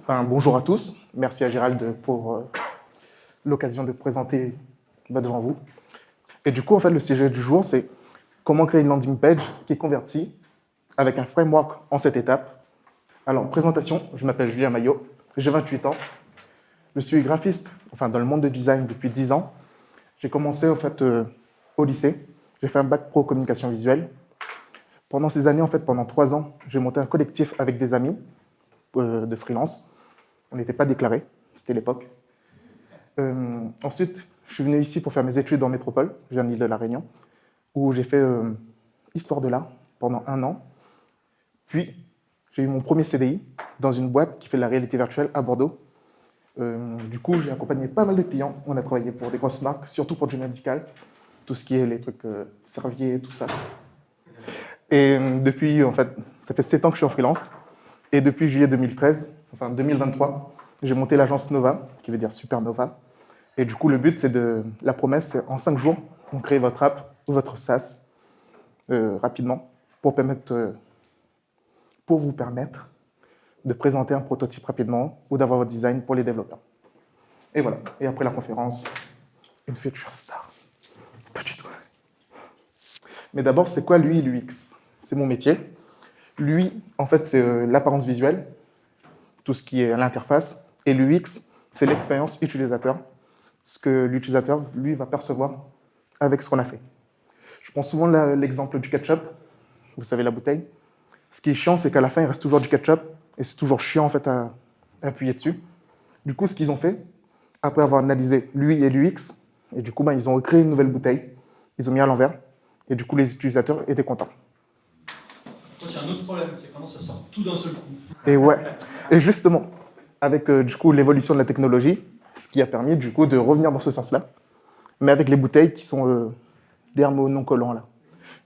Bonjour à tous. Merci à Gérald pour l'occasion de présenter devant vous. Et du coup, en fait, le sujet du jour, c'est comment créer une landing page qui est convertie avec un framework en 7 étapes. Alors, présentation, je m'appelle Julien Maillot, j'ai 28 ans. Je suis graphiste, dans le monde de design depuis 10 ans. J'ai commencé, au lycée. J'ai fait un bac pro communication visuelle. Pendant ces années, pendant 3 ans, j'ai monté un collectif avec des amis de freelance. On n'était pas déclarés, c'était l'époque. Ensuite, je suis venu ici pour faire mes études en métropole, je viens de l'île de la Réunion, où j'ai fait histoire de l'art pendant 1 an. Puis, j'ai eu mon premier CDI dans une boîte qui fait de la réalité virtuelle à Bordeaux. Du coup, j'ai accompagné pas mal de clients. On a travaillé pour des grosses marques, surtout pour du médical, tout ce qui est les trucs Servier, tout ça. Et depuis, ça fait 7 ans que je suis en freelance. Et depuis juillet 2023, j'ai monté l'agence Nova, qui veut dire Supernova. Et du coup, le but, la promesse, c'est en 5 jours, on crée votre app ou votre SaaS rapidement pour vous permettre de présenter un prototype rapidement ou d'avoir votre design pour les développeurs. Et voilà. Et après la conférence, une future star. Pas du tout. Mais d'abord, c'est quoi l'UI et l'UX? C'est mon métier. L'UI, c'est l'apparence visuelle, tout ce qui est à l'interface. Et l'UX, c'est l'expérience utilisateur, ce que l'utilisateur, lui, va percevoir avec ce qu'on a fait. Je prends souvent l'exemple du ketchup. Vous savez, la bouteille. Ce qui est chiant, c'est qu'à la fin, il reste toujours du ketchup. Et c'est toujours chiant, à appuyer dessus. Du coup, ce qu'ils ont fait, après avoir analysé l'UI et l'UX, et du coup, ils ont créé une nouvelle bouteille. Ils ont mis à l'envers. Et du coup, les utilisateurs étaient contents. C'est un autre problème, c'est comment ça sort tout d'un seul coup. Et ouais. Et justement, avec du coup l'évolution de la technologie, ce qui a permis du coup de revenir dans ce sens-là, mais avec les bouteilles qui sont dermo non collants là.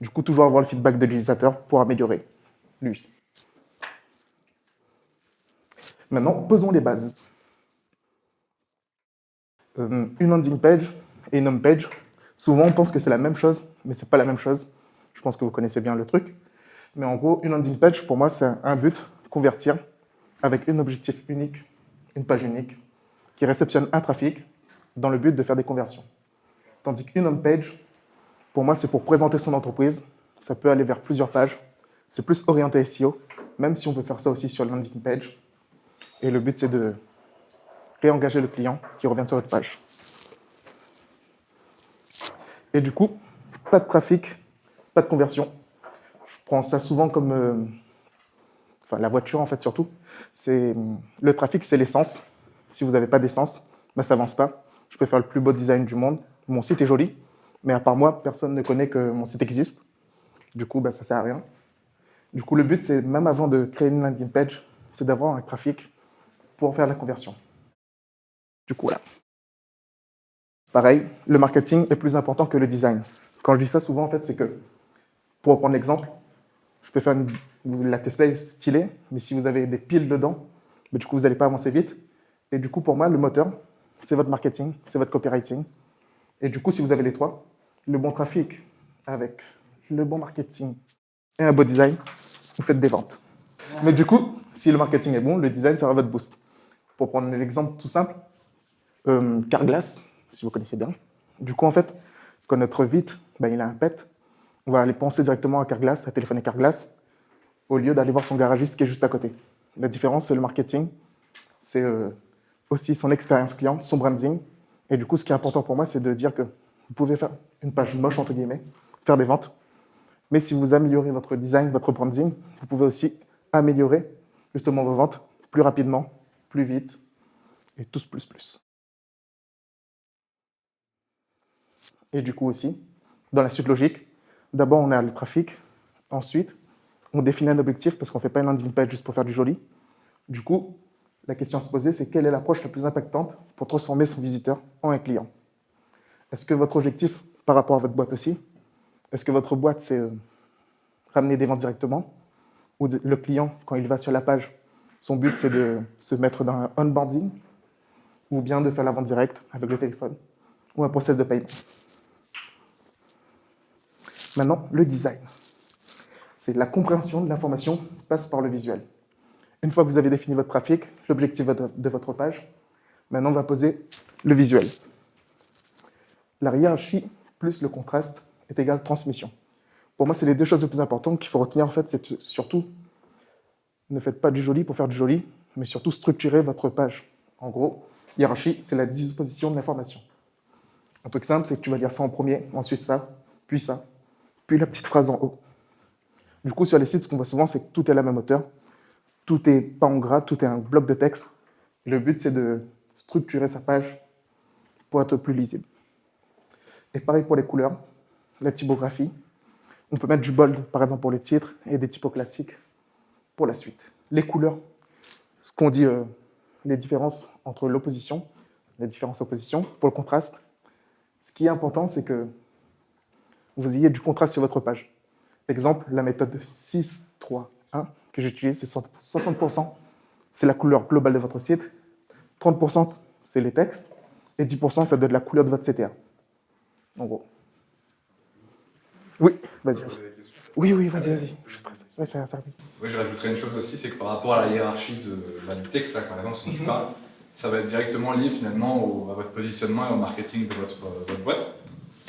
Du coup, toujours avoir le feedback de l'utilisateur pour améliorer lui. Maintenant, posons les bases. Une landing page et une home page, souvent on pense que c'est la même chose, mais c'est pas la même chose. Je pense que vous connaissez bien le truc. Mais en gros, une landing page, pour moi, c'est un but, convertir avec un objectif unique, une page unique, qui réceptionne un trafic dans le but de faire des conversions. Tandis qu'une home page, pour moi, c'est pour présenter son entreprise. Ça peut aller vers plusieurs pages. C'est plus orienté SEO, même si on peut faire ça aussi sur la landing page. Et le but, c'est de réengager le client qui revient sur votre page. Et du coup, pas de trafic, pas de conversion. Je prends ça souvent comme... la voiture, surtout. Le trafic, c'est l'essence. Si vous n'avez pas d'essence, ça n'avance pas. Je peux faire le plus beau design du monde. Mon site est joli, mais à part moi, personne ne connaît que mon site existe. Du coup, ça ne sert à rien. Du coup, le but, c'est même avant de créer une landing page, c'est d'avoir un trafic pour faire la conversion. Du coup, voilà. Pareil, le marketing est plus important que le design. Quand je dis ça souvent, c'est que, pour reprendre l'exemple, je peux faire la Tesla est stylée, mais si vous avez des piles dedans, du coup, vous n'allez pas avancer vite. Et du coup, pour moi, le moteur, c'est votre marketing, c'est votre copywriting. Et du coup, si vous avez les trois, le bon trafic avec le bon marketing et un beau design, vous faites des ventes. Mais du coup, si le marketing est bon, le design sera votre boost. Pour prendre l'exemple tout simple, Carglass, si vous connaissez bien. Du coup, quand notre vitre, il a un pet, on va aller penser directement à Carglass, à téléphoner Carglass, au lieu d'aller voir son garagiste qui est juste à côté. La différence, c'est le marketing, c'est aussi son expérience client, son branding. Et du coup, ce qui est important pour moi, c'est de dire que vous pouvez faire une page moche, entre guillemets, faire des ventes, mais si vous améliorez votre design, votre branding, vous pouvez aussi améliorer justement vos ventes plus rapidement, plus vite, et tous plus. Et du coup aussi, dans la suite logique, d'abord on a le trafic, ensuite on définit un objectif parce qu'on ne fait pas une landing page juste pour faire du joli. Du coup, la question à se poser, c'est quelle est l'approche la plus impactante pour transformer son visiteur en un client? Est-ce que votre objectif, par rapport à votre boîte aussi, est-ce que votre boîte, c'est ramener des ventes directement? Ou le client, quand il va sur la page, son but, c'est de se mettre dans un onboarding ou bien de faire la vente directe avec le téléphone ou un process de paiement. Maintenant, le design. C'est la compréhension de l'information passe par le visuel. Une fois que vous avez défini votre trafic, l'objectif de votre page, maintenant on va poser le visuel. La hiérarchie plus le contraste est égal transmission. Pour moi, c'est les deux choses les plus importantes qu'il faut retenir. En fait, c'est surtout, ne faites pas du joli pour faire du joli, mais surtout structurez votre page. En gros, hiérarchie, c'est la disposition de l'information. Un truc simple, c'est que tu vas lire ça en premier, ensuite ça, puis la petite phrase en haut. Du coup, sur les sites, ce qu'on voit souvent, c'est que tout est à la même hauteur. Tout n'est pas en gras, tout est un bloc de texte. Le but, c'est de structurer sa page pour être plus lisible. Et pareil pour les couleurs, la typographie. On peut mettre du bold, par exemple, pour les titres, et des typos classiques pour la suite. Les couleurs, ce qu'on dit, les différences entre l'opposition, les différences oppositions, pour le contraste. Ce qui est important, c'est que vous ayez du contraste sur votre page. Exemple, la méthode 6-3-1 que j'utilise, c'est 60%, c'est la couleur globale de votre site, 30%, c'est les textes, et 10%, ça donne la couleur de votre CTA. En gros. Oui, vas-y. Oui, vas-y. Je stresse. Ouais, ça arrive. Oui, je rajouterais une chose aussi, c'est que par rapport à la hiérarchie du texte, là, par exemple, dont tu parles, ça va être directement lié finalement à votre positionnement et au marketing de votre boîte.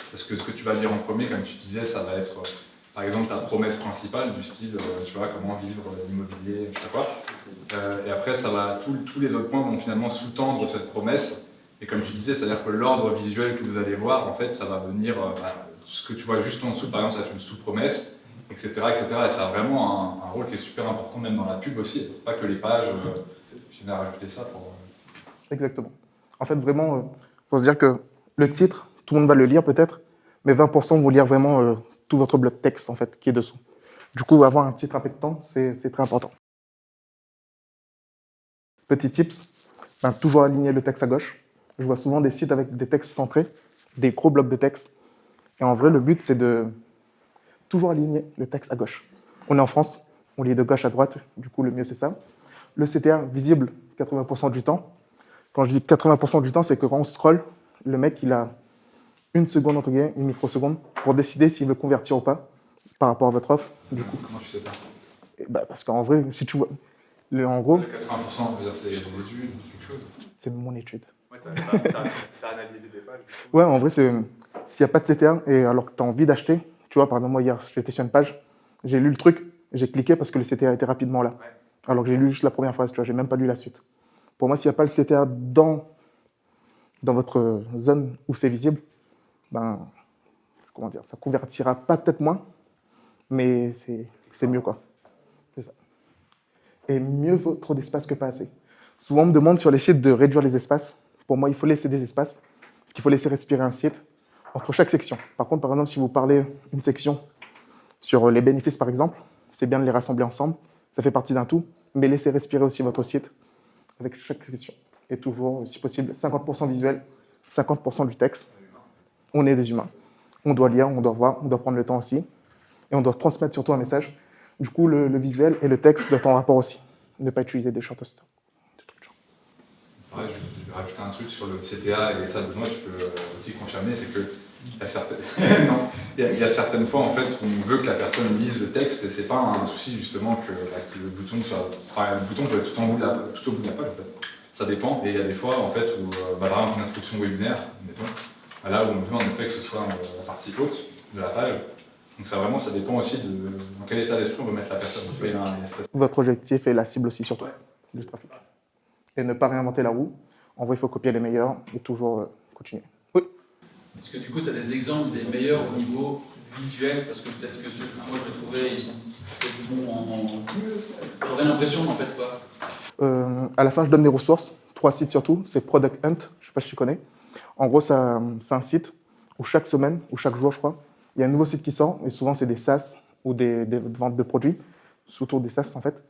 Parce que ce que tu vas dire en premier, comme tu disais, ça va être par exemple ta promesse principale du style, tu vois, comment vivre l'immobilier, je sais pas quoi. Et après, ça va, tous les autres points vont finalement sous-tendre cette promesse. Et comme tu disais, c'est-à-dire que l'ordre visuel que vous allez voir, en fait, ça va venir, ce que tu vois juste en dessous, par exemple, ça va être une sous-promesse, etc., etc. Et ça a vraiment un rôle qui est super important, même dans la pub aussi. C'est pas que les pages, je viens rajouter ça pour... Exactement. En fait, vraiment, il faut se dire que le titre, tout le monde va le lire peut-être, mais 20% vont lire vraiment tout votre bloc de texte en fait, qui est dessous. Du coup, avoir un titre impactant, c'est très important. Petit tips, toujours aligner le texte à gauche. Je vois souvent des sites avec des textes centrés, des gros blocs de texte. Et en vrai, le but, c'est de toujours aligner le texte à gauche. On est en France, on lit de gauche à droite, du coup, le mieux, c'est ça. Le CTA, visible 80% du temps. Quand je dis 80% du temps, c'est que quand on scrolle, le mec, il a une seconde, entre guillemets, une microseconde, pour décider s'il veut convertir ou pas par rapport à votre offre. Du coup. Comment tu sais ça? Parce qu'en vrai, si tu vois... en gros... 80%, c'est des études, quelque chose. C'est mon étude. Ouais, t'as analysé des pages. Ouais, en vrai, c'est s'il n'y a pas de CTA, et alors que tu as envie d'acheter, tu vois, par exemple, moi, hier, j'étais sur une page, j'ai lu le truc, j'ai cliqué parce que le CTA était rapidement là. Ouais. Alors que j'ai lu juste la première phrase, tu vois, j'ai même pas lu la suite. Pour moi, s'il n'y a pas le CTA dans votre zone où c'est visible, comment dire, ça convertira pas peut-être moins, mais c'est mieux, quoi. C'est ça. Et mieux vaut trop d'espace que pas assez. Souvent, on me demande sur les sites de réduire les espaces. Pour moi, il faut laisser des espaces, parce qu'il faut laisser respirer un site entre chaque section. Par contre, par exemple, si vous parlez une section sur les bénéfices, par exemple, c'est bien de les rassembler ensemble, ça fait partie d'un tout, mais laissez respirer aussi votre site avec chaque section. Et toujours, si possible, 50% visuel, 50% du texte. On est des humains. On doit lire, on doit voir, on doit prendre le temps aussi. Et on doit transmettre surtout un message. Du coup, le visuel et le texte doivent être en rapport aussi. Ne pas utiliser des short stops. Ouais, je vais rajouter un truc sur le CTA, et ça, moi, je peux aussi confirmer, c'est que il y a certaines fois, en fait, où on veut que la personne lise le texte, et c'est pas un souci, justement, que le bouton soit... Enfin, le bouton peut être tout au bout de la page, en fait. Ça dépend, et il y a des fois, en fait, où, par exemple, une inscription webinaire, mettons, là où on veut, en effet, que ce soit la partie haute de la page. Donc ça, vraiment, ça dépend aussi de dans quel état d'esprit on veut mettre la personne. Votre objectif et la cible aussi, surtout, du trafic. Et ne pas réinventer la roue. En vrai, il faut copier les meilleurs et toujours continuer. Oui. Est-ce que du coup, tu as des exemples des meilleurs au niveau visuel? Parce que peut-être que ceux que moi je vais trouver, ils sont peut-être bons en... J'aurais l'impression, en fait, quoi. À la fin, je donne des ressources. 3 sites surtout. C'est Product Hunt, je ne sais pas si tu connais. En gros, c'est un site où chaque semaine, ou chaque jour, je crois, il y a un nouveau site qui sort. Et souvent, c'est des SaaS ou des ventes de produits, surtout des SaaS, en fait.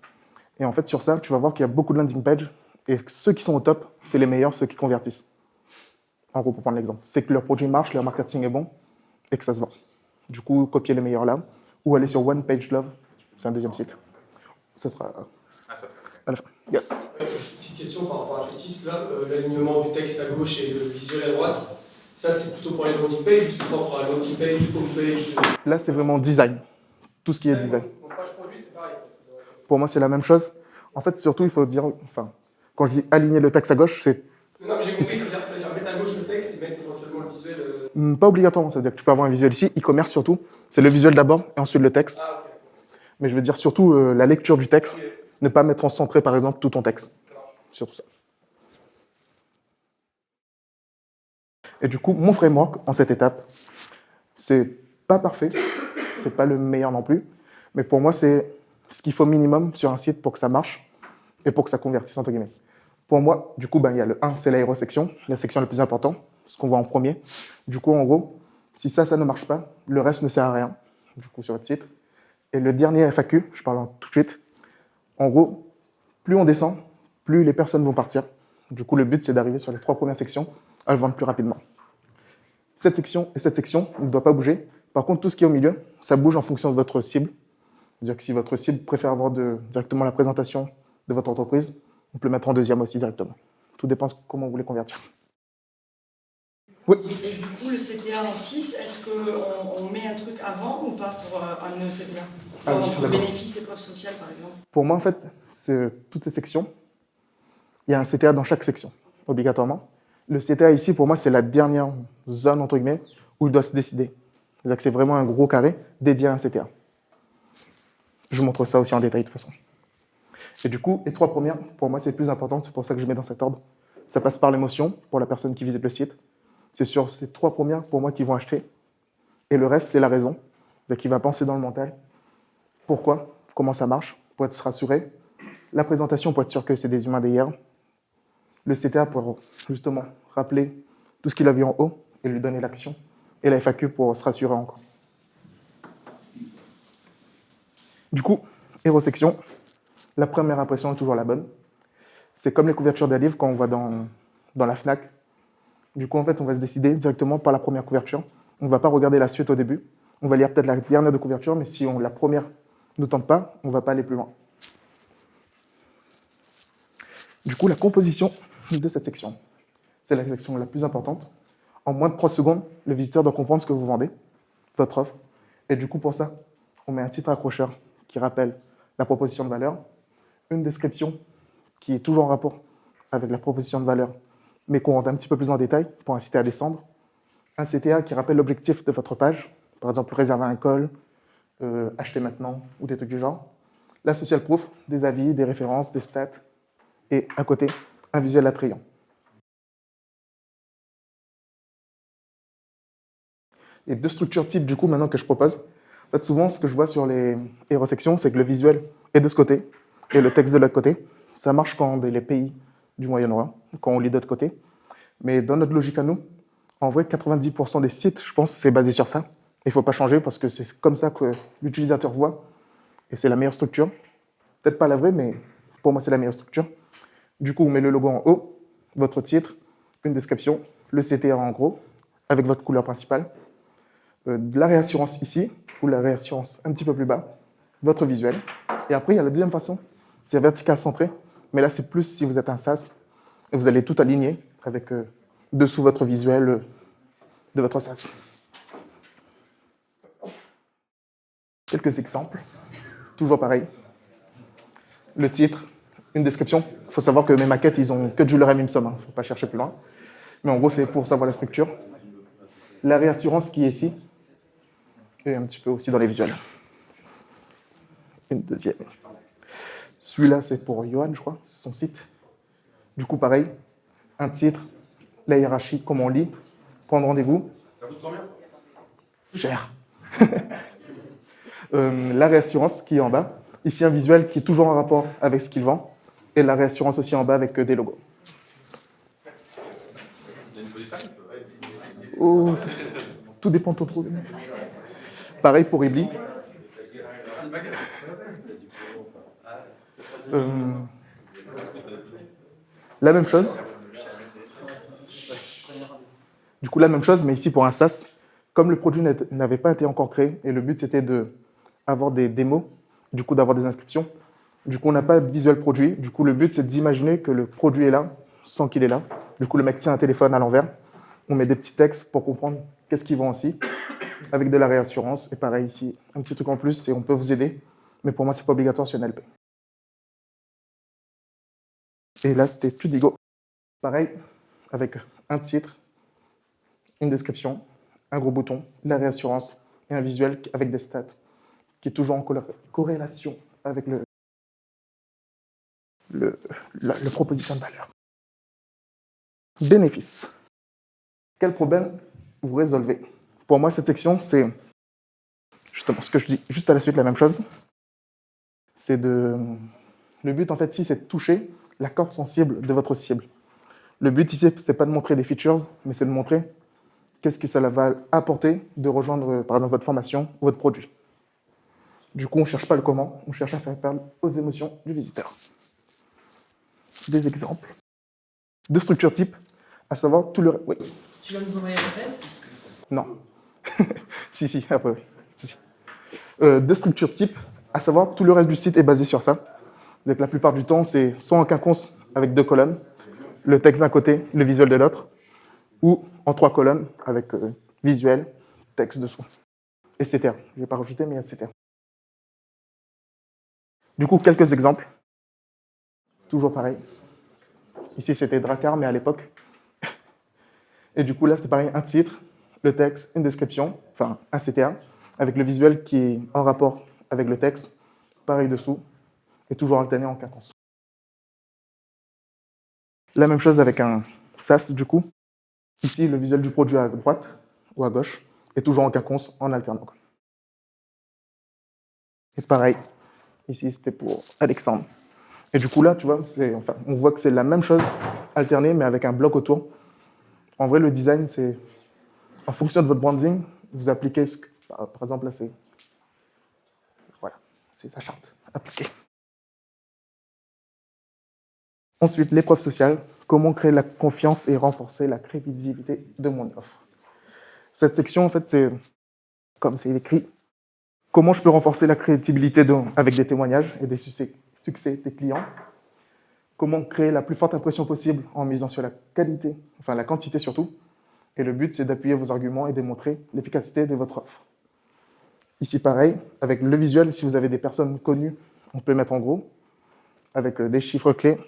Et en fait, sur ça, tu vas voir qu'il y a beaucoup de landing pages. Et ceux qui sont au top, c'est les meilleurs, ceux qui convertissent. En gros, pour prendre l'exemple, c'est que leur produit marche, leur marketing est bon et que ça se vend. Du coup, copier les meilleurs là, ou aller sur One Page Love, c'est un deuxième site. Ça sera à la fin. Yes. Petite question par rapport à tes tips là, l'alignement du texte à gauche et le visuel à droite, ça c'est plutôt pour les landing pages ou c'est propre à landing page, home page? Là, c'est vraiment design, tout ce qui est design. Donc page produit, c'est pareil. Pour moi, c'est la même chose. En fait, surtout, il faut dire, enfin, quand je dis aligner le texte à gauche, c'est Non, mais j'ai compris, ça veut dire mettre à gauche le texte et mettre éventuellement le visuel. pas obligatoirement. C'est-à-dire que tu peux avoir un visuel ici, e-commerce surtout. C'est le visuel d'abord et ensuite le texte. Ah, ok. Mais je veux dire surtout la lecture du texte. Ok. Ne pas mettre en centré, par exemple, tout ton texte. Surtout ça. Et du coup, mon framework en cette étape, c'est pas parfait, c'est pas le meilleur non plus, mais pour moi, c'est ce qu'il faut minimum sur un site pour que ça marche et pour que ça convertisse, entre guillemets. Pour moi, du coup, il y a le 1, c'est l'aérosection, la section la plus importante, ce qu'on voit en premier. Du coup, en gros, si ça ne marche pas, le reste ne sert à rien, du coup, sur votre site. Et le dernier FAQ, je parle tout de suite, en gros, plus on descend, plus les personnes vont partir. Du coup, le but, c'est d'arriver sur les 3 premières sections à le vendre plus rapidement. Cette section et cette section ne doivent pas bouger. Par contre, tout ce qui est au milieu, ça bouge en fonction de votre cible. C'est-à-dire que si votre cible préfère avoir directement la présentation de votre entreprise, on peut le mettre en deuxième aussi directement. Tout dépend de comment vous voulez convertir. Oui. Et du coup, le CTA en 6, est-ce qu'on met un truc avant ou pas pour amener au CTA? Entre bénéfices et preuves sociales, par exemple. Pour moi, en fait, c'est toutes ces sections. Il y a un CTA dans chaque section, obligatoirement. Le CTA ici, pour moi, c'est la dernière zone, entre guillemets, où il doit se décider. C'est-à-dire que c'est vraiment un gros carré dédié à un CTA. Je vous montre ça aussi en détail de toute façon. Et du coup, les 3 premières, pour moi, c'est plus important. C'est pour ça que je mets dans cet ordre. Ça passe par l'émotion pour la personne qui visite le site. C'est sur ces 3 premières, pour moi, qui vont acheter. Et le reste, c'est la raison. C'est-à-dire qu'il va penser dans le mental. Pourquoi? Comment ça marche? Pour être rassuré. La présentation, pour être sûr que c'est des humains d'hier. Le CTA pour justement rappeler tout ce qu'il a vu en haut et lui donner l'action. Et la FAQ pour se rassurer encore. Du coup, hérosection, la première impression est toujours la bonne. C'est comme les couvertures d'un livre quand on va dans la FNAC. Du coup, en fait, on va se décider directement par la première couverture. On ne va pas regarder la suite au début. On va lire peut-être la dernière de couverture, mais si la première ne tente pas, on ne va pas aller plus loin. Du coup, la composition de cette section, c'est la section la plus importante. En moins de 3 secondes, le visiteur doit comprendre ce que vous vendez, votre offre. Et du coup, pour ça, on met un titre accrocheur qui rappelle la proposition de valeur, une description qui est toujours en rapport avec la proposition de valeur, mais qu'on rentre un petit peu plus en détail pour inciter à descendre, un CTA qui rappelle l'objectif de votre page, par exemple réserver un call, acheter maintenant, ou des trucs du genre, la social proof, des avis, des références, des stats, et à côté, un visuel attrayant. Les 2 structures types, du coup, maintenant que je propose, en fait, souvent, ce que je vois sur les héros-sections, c'est que le visuel est de ce côté et le texte de l'autre côté. Ça marche quand on est les pays du Moyen-Orient, quand on lit de l'autre côté. Mais dans notre logique à nous, en vrai, 90% des sites, je pense, c'est basé sur ça. Il ne faut pas changer parce que c'est comme ça que l'utilisateur voit. Et c'est la meilleure structure. Peut-être pas la vraie, mais pour moi, c'est la meilleure structure. Du coup, on met le logo en haut, votre titre, une description, le CTA en gros, avec votre couleur principale. De la réassurance ici, ou la réassurance un petit peu plus bas, votre visuel. Et après, il y a la deuxième façon, c'est vertical centré. Mais là, c'est plus si vous êtes un SaaS, et vous allez tout aligner avec dessous votre visuel de votre SaaS. Quelques exemples, toujours pareil. Le titre, une description. Il faut savoir que mes maquettes, ils ont que du lorem ipsum, il ne faut pas chercher plus loin. Mais en gros, c'est pour savoir la structure. La réassurance qui est ici, et un petit peu aussi dans les visuels. Une deuxième. Celui-là, c'est pour Johan, je crois, c'est son site. Du coup, pareil, un titre, la hiérarchie, comment on lit, prendre rendez-vous. Ça coûte combien, ça? Cher. La réassurance qui est en bas. Ici, un visuel qui est toujours en rapport avec ce qu'il vend. Et la réassurance aussi en bas avec des logos. Il y a une police tarif, ouais. Oh, tout dépend de ton trou. Pareil pour Ibli. La même chose. Du coup, la même chose, mais ici pour un SaaS, comme le produit n'avait pas été encore créé, et le but c'était d'avoir des démos, du coup d'avoir des inscriptions, du coup on n'a pas de visuel produit, du coup le but c'est d'imaginer que le produit est là, sans qu'il est là. Du coup le mec tient un téléphone à l'envers, on met des petits textes pour comprendre qu'est-ce qu'ils vend aussi, avec de la réassurance, et pareil ici, un petit truc en plus, et on peut vous aider, mais pour moi c'est pas obligatoire sur NLP. Et là, c'était Tudigo. Pareil, avec un titre, une description, un gros bouton, la réassurance et un visuel avec des stats qui est toujours en corrélation avec le proposition de valeur. Bénéfice. Quel problème vous résolvez? Pour moi, cette section, c'est justement ce que je dis juste à la suite, la même chose. Le but, en fait, ici, c'est de toucher la corde sensible de votre cible. Le but ici, c'est pas de montrer des features, mais c'est de montrer qu'est-ce que ça va apporter de rejoindre, par exemple, votre formation ou votre produit. Du coup, on ne cherche pas le comment, on cherche à faire appel aux émotions du visiteur. Des exemples de structure type, à savoir tout le... Oui. Tu vas nous envoyer l'adresse? Non. si, après, oui. Si. De structure type, à savoir tout le reste du site est basé sur ça. Donc, la plupart du temps, c'est soit en quinconce avec 2 colonnes, le texte d'un côté, le visuel de l'autre, ou en 3 colonnes avec visuel, texte dessous, etc. Je ne vais pas rajouter, mais etc. Du coup, quelques exemples. Toujours pareil. Ici, c'était Drakkar, mais à l'époque. Et du coup, là, c'est pareil, un titre, le texte, une description, enfin, un CTA, avec le visuel qui est en rapport avec le texte, pareil dessous, et toujours alterné en quinconce. La même chose avec un SaaS, du coup. Ici, le visuel du produit à droite ou à gauche, et toujours en quinconce, en alternant. Et pareil, ici, c'était pour Alexandre. Et du coup, là, tu vois, on voit que c'est la même chose, alternée, mais avec un bloc autour. En vrai, le design, c'est en fonction de votre branding, vous appliquez ce que, par exemple, là, c'est sa charte appliquée. Ensuite, l'épreuve sociale. Comment créer la confiance et renforcer la crédibilité de mon offre. Cette section, en fait, c'est, comme c'est écrit, comment je peux renforcer la crédibilité avec des témoignages et des succès des clients. Comment créer la plus forte impression possible en misant sur la qualité, enfin la quantité surtout. Et le but, c'est d'appuyer vos arguments et démontrer l'efficacité de votre offre. Ici, pareil, avec le visuel, si vous avez des personnes connues, on peut mettre en gros, avec des chiffres clés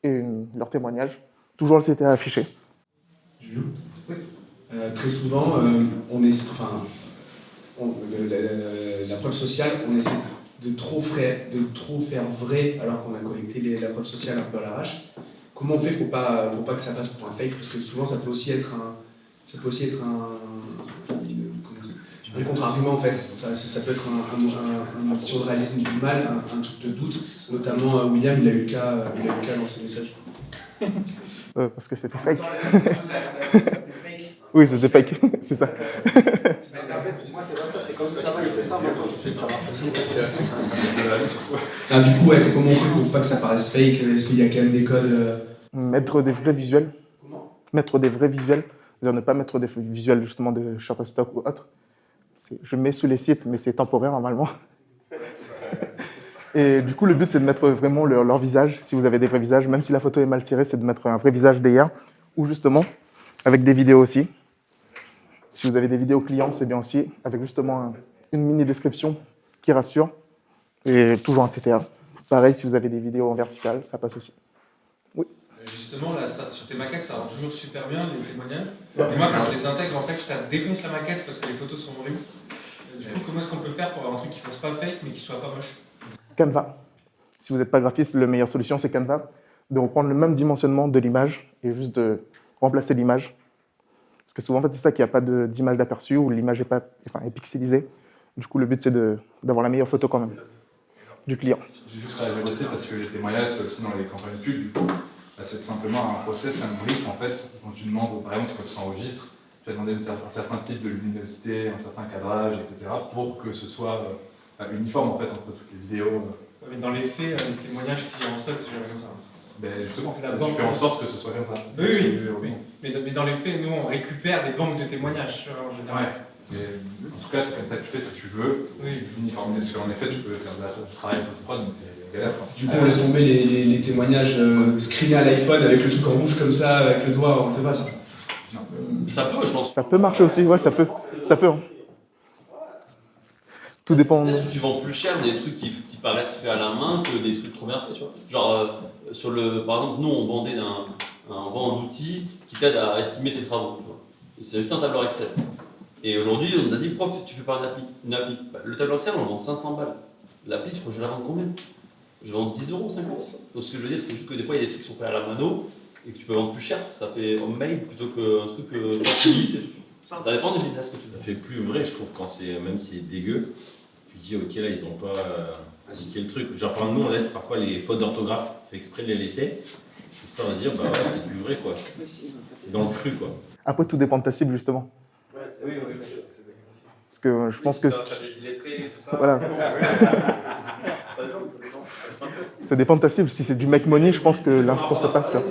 et leur témoignage. Toujours le CTA affiché. Julien, oui. Très souvent, la preuve sociale, on essaie de trop faire vrai alors qu'on a collecté la preuve sociale un peu à l'arrache. Comment on fait pour pas que ça passe pour un fake? Parce que souvent, ça peut aussi être un contre-argument en fait. Ça peut être une option de réalisme du mal, un truc de doute. Notamment, William, il a eu le cas dans ses messages. Parce que c'était fake. Oui, c'était fake, c'est ça. En fait, moi, c'est pas ça, c'est comme ça va, il fait ça, maintenant, je fais que ça marche. Du coup, comment on fait pour pas que ça paraisse fake? Est-ce qu'il y a quand même des codes Mettre des vrais visuels. Mettre des vrais visuels. C'est-à-dire ne pas mettre des visuels justement de Shutterstock ou autre. Je mets sous les sites, mais c'est temporaire normalement. Et du coup, le but, c'est de mettre vraiment leur visage, si vous avez des vrais visages. Même si la photo est mal tirée, c'est de mettre un vrai visage derrière. Ou justement, avec des vidéos aussi. Si vous avez des vidéos clients, c'est bien aussi. Avec justement une mini-description qui rassure. Et toujours un CTA. Pareil, si vous avez des vidéos en vertical, ça passe aussi. Oui. Justement, là, sur tes maquettes, ça rend toujours super bien, les témoignages. Et moi, quand je les intègre, en fait, ça défonce la maquette parce que les photos sont horribles. Du coup, comment est-ce qu'on peut faire pour avoir un truc qui fasse pas fake, mais qui soit pas moche? Canva. Si vous n'êtes pas graphiste, la meilleure solution, c'est Canva. De reprendre le même dimensionnement de l'image et juste de remplacer l'image. Parce que souvent, en fait, c'est ça qu'il n'y a pas d'image d'aperçu ou l'image est pixelisée. Du coup, le but, c'est d'avoir la meilleure photo quand même du client. J'ai juste réalisé aussi parce que les témoignages, c'est aussi dans les campagnes pub, du coup. C'est simplement un process, un brief, en fait, dont tu demandes, par exemple, quand tu s'enregistres, tu vas demander un certain type de luminosité, un certain cadrage, etc., pour que ce soit uniforme, en fait, entre toutes les vidéos. Mais dans les faits, les témoignages qui sont en stock, c'est jamais comme ça. Ben justement, La tu banque, fais en sorte que ce soit comme ça. Oui. Mais dans les faits, nous, on récupère des banques de témoignages, en général. Ouais. Mais, en tout cas, c'est comme ça que tu fais si tu veux. Oui. Uniformer, parce qu'en effet, tu peux faire du travail post-prod, mais c'est galère. Du coup, on laisse tomber les témoignages screenés à l'iPhone avec le truc en rouge comme ça, avec le doigt, on ne fait pas ça. Non. Ça peut, je pense. Ça peut marcher aussi, ouais, ça peut. Hein. Tout dépend. Est-ce que tu vends plus cher des trucs qui paraissent faits à la main que des trucs trop bien faits, tu vois? Genre, par exemple, nous, on vendait on vend un outil qui t'aide à estimer tes travaux, tu vois. Et c'est juste un tableur Excel. Et aujourd'hui, on nous a dit, prof, tu fais pas une appli. Bah, le tableur Excel, on le vend 500 balles. L'appli, je crois que je vais la vendre combien? Je vais vendre 10 euros, 5 euros. Donc ce que je veux dire, c'est juste que des fois, il y a des trucs qui sont faits à la mano et que tu peux vendre plus cher, parce que ça fait homemade plutôt qu'un truc que tu lis, c'est tout. Ça dépend du business que tu Ça fait plus vrai, je trouve, même si c'est dégueu, tu dis, ok, là, ils ont pas indiqué le truc. Genre, par exemple, nous, on laisse parfois les fautes d'orthographe, on fait exprès de les laisser, histoire de dire, bah ouais, c'est plus vrai, quoi. C'est dans le cru, quoi. Après, tout dépend de ta cible, justement. Oui. Parce que je pense que... Voilà. Ça dépend de ta cible. Si c'est du make money, je pense que l'instant, ça passe. Tu vois.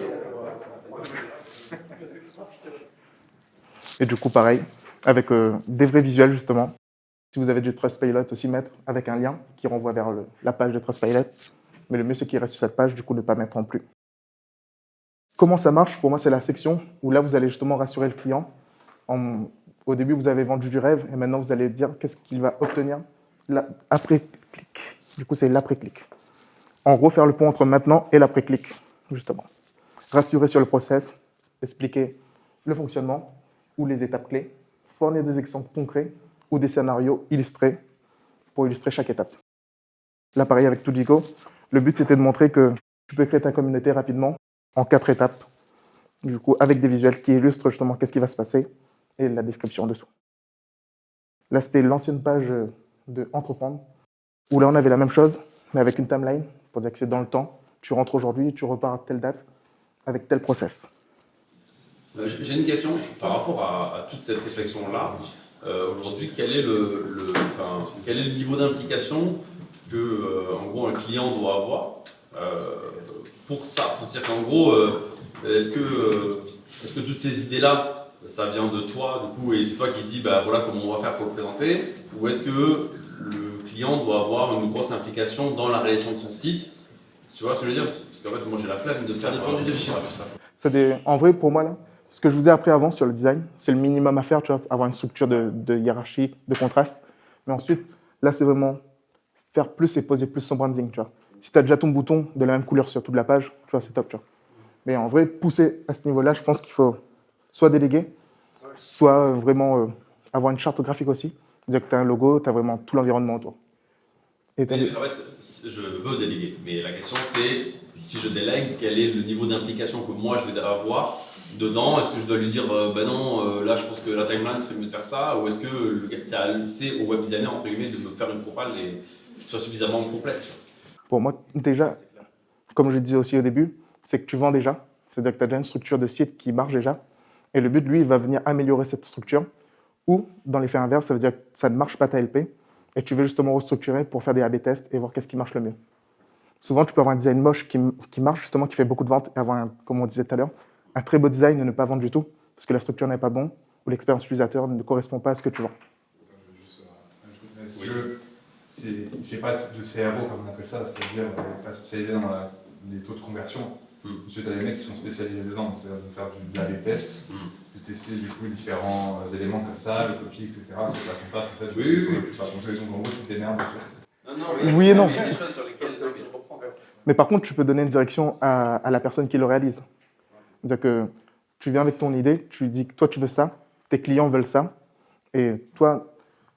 Et du coup, pareil, avec des vrais visuels, justement. Si vous avez du Trustpilot, aussi mettre avec un lien qui renvoie vers la page de Trustpilot. Mais le mieux, c'est qu'il reste sur cette page, du coup, ne pas mettre en plus. Comment ça marche? Pour moi, c'est la section où là, vous allez justement rassurer le client. Au début, vous avez vendu du rêve et maintenant, vous allez dire qu'est-ce qu'il va obtenir après clic. Du coup, c'est l'après-clic. En gros, faire le pont entre maintenant et l'après-clic, justement. Rassurer sur le process, expliquer le fonctionnement ou les étapes clés, fournir des exemples concrets ou des scénarios illustrés pour illustrer chaque étape. Là, pareil, avec Tudigo, le but, c'était de montrer que tu peux créer ta communauté rapidement en 4 étapes, du coup, avec des visuels qui illustrent justement qu'est-ce qui va se passer et la description en dessous. Là, c'était l'ancienne page de Entreprendre, où là, on avait la même chose, mais avec une timeline, pour dire que c'est dans le temps. Tu rentres aujourd'hui, tu repars à telle date, avec tel process. J'ai une question par rapport à toute cette réflexion-là. Aujourd'hui, quel est le niveau d'implication que, en gros, un client doit avoir pour ça? C'est-à-dire qu'en gros, est-ce que toutes ces idées-là, ça vient de toi, du coup, et c'est toi qui dis, bah voilà comment on va faire pour le présenter, ou est-ce que le client doit avoir une grosse implication dans la réalisation de son site? Tu vois ce que je veux dire? Parce qu'en fait, moi, j'ai la flemme de faire des produits de chien. En vrai, pour moi, là, ce que je vous ai appris avant sur le design, c'est le minimum à faire, tu vois, avoir une structure de hiérarchie, de contraste. Mais ensuite, là, c'est vraiment faire plus et poser plus son branding, tu vois. Si tu as déjà ton bouton de la même couleur sur toute la page, tu vois, c'est top, tu vois. Mais en vrai, pousser à ce niveau-là, je pense qu'il faut soit déléguer, soit vraiment avoir une charte graphique aussi. C'est-à-dire que tu as un logo, tu as vraiment tout l'environnement autour. En fait, je veux déléguer, mais la question c'est, si je délègue, quel est le niveau d'implication que moi je vais avoir dedans? Est-ce que je dois lui dire, bah non, là je pense que la timeline serait mieux de faire ça, ou est-ce que c'est au web designer, entre guillemets, de me faire une propale qui soit suffisamment complète? Pour moi, déjà, comme je disais aussi au début, c'est que tu vends déjà. C'est-à-dire que tu as déjà une structure de site qui marche déjà. Et le but, lui, il va venir améliorer cette structure. Ou, dans l'effet inverse, ça veut dire que ça ne marche pas ta LP. Et tu veux justement restructurer pour faire des A/B tests et voir qu'est-ce qui marche le mieux. Souvent, tu peux avoir un design moche qui marche justement, qui fait beaucoup de ventes, et avoir, comme on disait tout à l'heure, un très beau design et ne pas vendre du tout, parce que la structure n'est pas bonne, ou l'expérience utilisateur ne correspond pas à ce que tu vends. Je n'ai pas de CRO, comme on appelle ça, c'est-à-dire pas spécialisé dans les taux de conversion. Ensuite, tu as des mecs qui sont spécialisés dedans, c'est-à-dire de faire de l'A/B test, de tester du coup différents éléments comme ça, le copie, etc. C'est pas son taf, en fait. Oui. Tu vas construire ton gros, tu t'énerves. Oui et non. Il y a des choses sur lesquelles je reprends. Mais par contre, tu peux donner une direction à la personne qui le réalise. C'est-à-dire que tu viens avec ton idée, tu dis que toi, tu veux ça, tes clients veulent ça, et toi,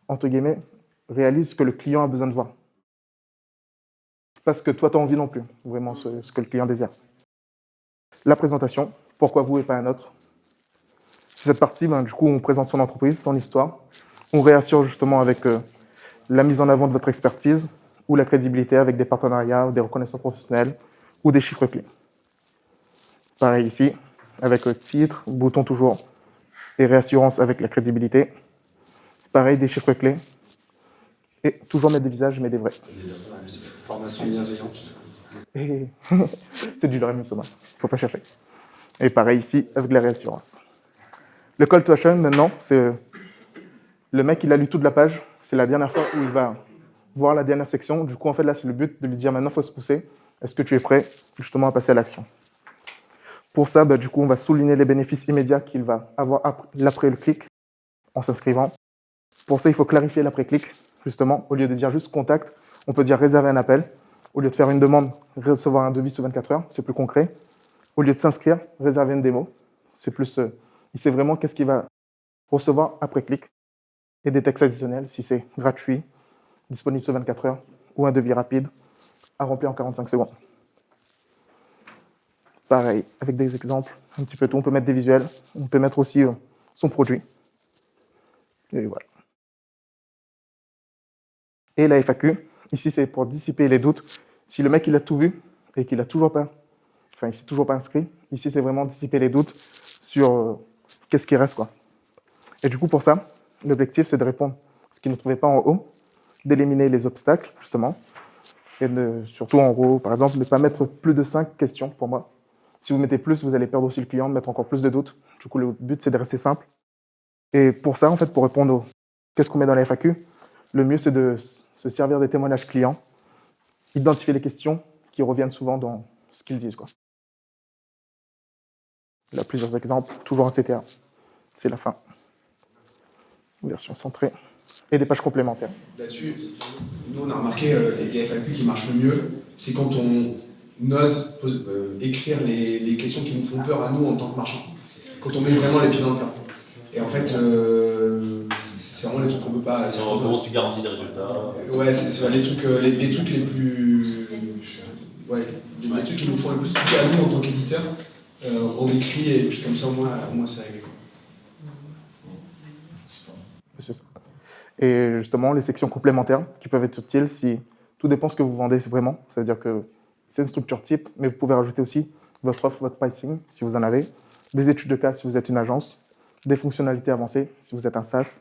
entre guillemets, réalise ce que le client a besoin de voir. Pas ce que toi, tu as envie non plus, vraiment ce que le client désire. La présentation, pourquoi vous et pas un autre? C'est cette partie, du coup, on présente son entreprise, son histoire. On réassure justement avec la mise en avant de votre expertise ou la crédibilité avec des partenariats, ou des reconnaissances professionnelles ou des chiffres clés. Pareil ici, avec titre, bouton toujours, et réassurance avec la crédibilité. Pareil, des chiffres clés. Et toujours mettre des visages, mais des vrais. Formation bienveillante. Et c'est du lorem ipsum, faut pas chercher. Et pareil ici, avec la réassurance. Le call to action, maintenant, c'est le mec, il a lu toute la page. C'est la dernière fois où il va voir la dernière section. Du coup, en fait, là, c'est le but de lui dire maintenant, il faut se pousser. Est-ce que tu es prêt, justement, à passer à l'action? Pour ça, du coup, on va souligner les bénéfices immédiats qu'il va avoir après le clic en s'inscrivant. Pour ça, il faut clarifier l'après-clic. Justement, au lieu de dire juste contact, on peut dire réserver un appel. Au lieu de faire une demande, recevoir un devis sous 24 heures, c'est plus concret. Au lieu de s'inscrire, réserver une démo. C'est plus, il sait vraiment qu'est-ce qu'il va recevoir après clic. Et des textes additionnels, si c'est gratuit, disponible sous 24 heures, ou un devis rapide, à remplir en 45 secondes. Pareil, avec des exemples, un petit peu tout. On peut mettre des visuels, on peut mettre aussi son produit. Et voilà. Et la FAQ, ici c'est pour dissiper les doutes. Si le mec il a tout vu et qu'il a toujours pas, enfin il s'est toujours pas inscrit, ici c'est vraiment dissiper les doutes sur qu'est-ce qui reste quoi. Et du coup pour ça, l'objectif c'est de répondre à ce qu'il ne trouvait pas en haut, d'éliminer les obstacles justement, et surtout en haut par exemple ne pas mettre plus de 5 questions pour moi. Si vous mettez plus, vous allez perdre aussi le client, de mettre encore plus de doutes. Du coup le but c'est de rester simple. Et pour ça en fait pour répondre au qu'est-ce qu'on met dans la FAQ, le mieux, c'est de se servir des témoignages clients, identifier les questions qui reviennent souvent dans ce qu'ils disent, quoi. Il y a plusieurs exemples, toujours un CTA. C'est la fin. Version centrée. Et des pages complémentaires. Là-dessus, nous, on a remarqué les FAQ qui marchent le mieux, c'est quand on ose écrire les questions qui nous font peur à nous en tant que marchands. Quand on met vraiment les pieds dans le plat. Et en fait, c'est vraiment les trucs qu'on peut pas. Comment tu garantis les résultats? Ouais, c'est les trucs les plus. Ouais, les trucs qui nous font le plus piquer à nous en tant qu'éditeur, on écrit et puis comme ça, au moins c'est réglé. C'est ça. Et justement, les sections complémentaires qui peuvent être utiles si tout dépend de ce que vous vendez vraiment. Ça veut dire que c'est une structure type, mais vous pouvez rajouter aussi votre offre, votre pricing si vous en avez, des études de cas si vous êtes une agence, des fonctionnalités avancées si vous êtes un SaaS,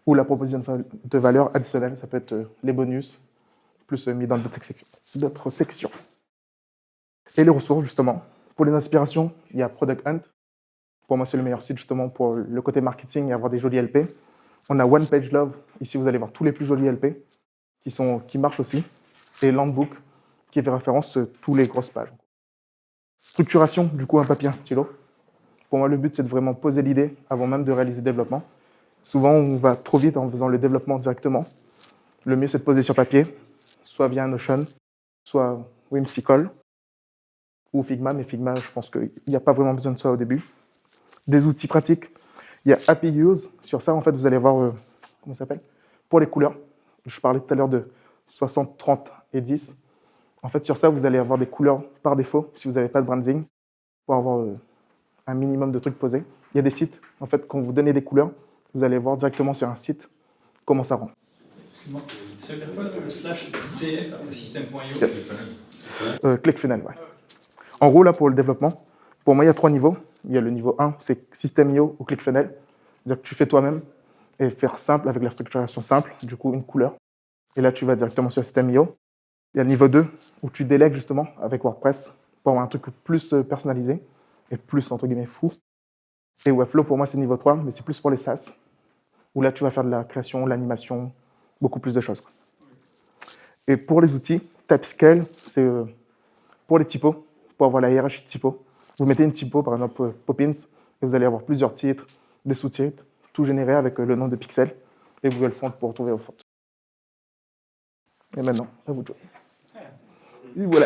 ou la proposition de valeur additionnelle, ça peut être les bonus, plus mis dans d'autres sections. Et les ressources, justement. Pour les inspirations, il y a Product Hunt. Pour moi, c'est le meilleur site, justement, pour le côté marketing et avoir des jolis LP. On a One Page Love. Ici, vous allez voir tous les plus jolis LP qui marchent aussi. Et Landbook, qui fait référence à toutes les grosses pages. Structuration, du coup, un papier, un stylo. Pour moi, le but, c'est de vraiment poser l'idée avant même de réaliser le développement. Souvent, on va trop vite en faisant le développement directement. Le mieux, c'est de poser sur papier, soit via Notion, soit Whimsical, ou Figma. Mais Figma, je pense qu'il n'y a pas vraiment besoin de ça au début. Des outils pratiques. Il y a Happy Use. Sur ça, en fait, vous allez voir, comment ça s'appelle? Pour les couleurs. Je parlais tout à l'heure de 60, 30 et 10. En fait, sur ça, vous allez avoir des couleurs par défaut, si vous n'avez pas de branding, pour avoir un minimum de trucs posés. Il y a des sites, en fait, quand vous donnez des couleurs, vous allez voir directement sur un site comment ça rend. Excuse-moi, ça veut dire quoi le /cf system.io? Yes. ClickFunnels, ouais. En gros, là, pour le développement, pour moi, il y a 3 niveaux. Il y a le niveau 1, c'est System.io ou ClickFunnels. C'est-à-dire que tu fais toi-même et faire simple avec la structuration simple, du coup, une couleur. Et là, tu vas directement sur System.io. Il y a le niveau 2, où tu délègues justement avec WordPress pour avoir un truc plus personnalisé et plus, entre guillemets, fou. Et Webflow, pour moi, c'est niveau 3, mais c'est plus pour les SaaS, où là, tu vas faire de la création, de l'animation, beaucoup plus de choses, quoi. Et pour les outils, Typescale, c'est pour les typos, pour avoir la hiérarchie de typos. Vous mettez une typo, par exemple Poppins, et vous allez avoir plusieurs titres, des sous-titres, tout généré avec le nom de pixels, et Google Fonts pour retrouver vos fonts. Et maintenant, à vous de jouer. Et voilà.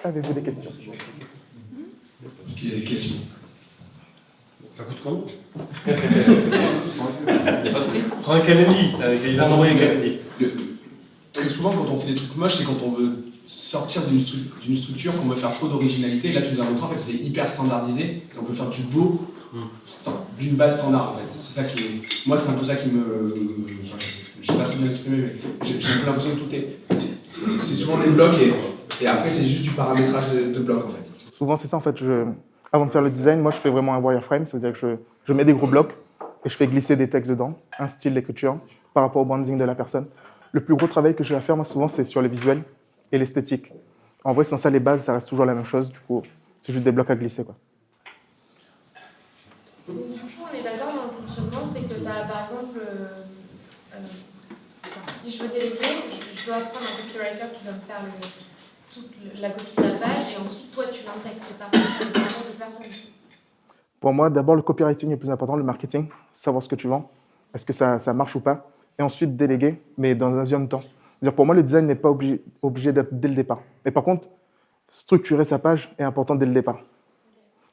Avez-vous des questions? Est-ce qu'il y a des questions? Ça coûte combien? Prends un Calendly, il va t'envoyer un Calendly. Très souvent, quand on fait des trucs moches, c'est quand on veut sortir d'une structure, qu'on veut faire trop d'originalité. Et là, tu nous as montré, en fait, c'est hyper standardisé. Et on peut faire du beau d'une base standard, en fait. C'est ça qui est... Moi, c'est un peu ça qui me... Enfin, je ne sais pas très bien l'exprimer, mais j'ai un peu l'impression que tout est... C'est souvent des blocs et après, c'est juste du paramétrage de blocs, en fait. Souvent, c'est ça, en fait. Avant de faire le design, moi, je fais vraiment un wireframe. C'est-à-dire que je mets des gros blocs et je fais glisser des textes dedans, un style d'écriture par rapport au branding de la personne. Le plus gros travail que j'ai à faire, moi, souvent, c'est sur les visuels et l'esthétique. En vrai, sans ça, les bases, ça reste toujours la même chose. Du coup, c'est juste des blocs à glisser, quoi. Du coup, on est d'accord dans le fonctionnement, c'est que tu as, par exemple, si je veux déléguer, je dois prendre un copywriter qui va me faire toute la copie de la page et ensuite toi tu l'intègres, c'est ça? Vraiment de personne. Pour moi, d'abord, le copywriting est plus important, le marketing, savoir ce que tu vends, est-ce que ça marche ou pas, et ensuite déléguer, mais dans un deuxième temps. C'est-à-dire, pour moi, le design n'est pas obligé d'être dès le départ. Mais par contre, structurer sa page est important dès le départ.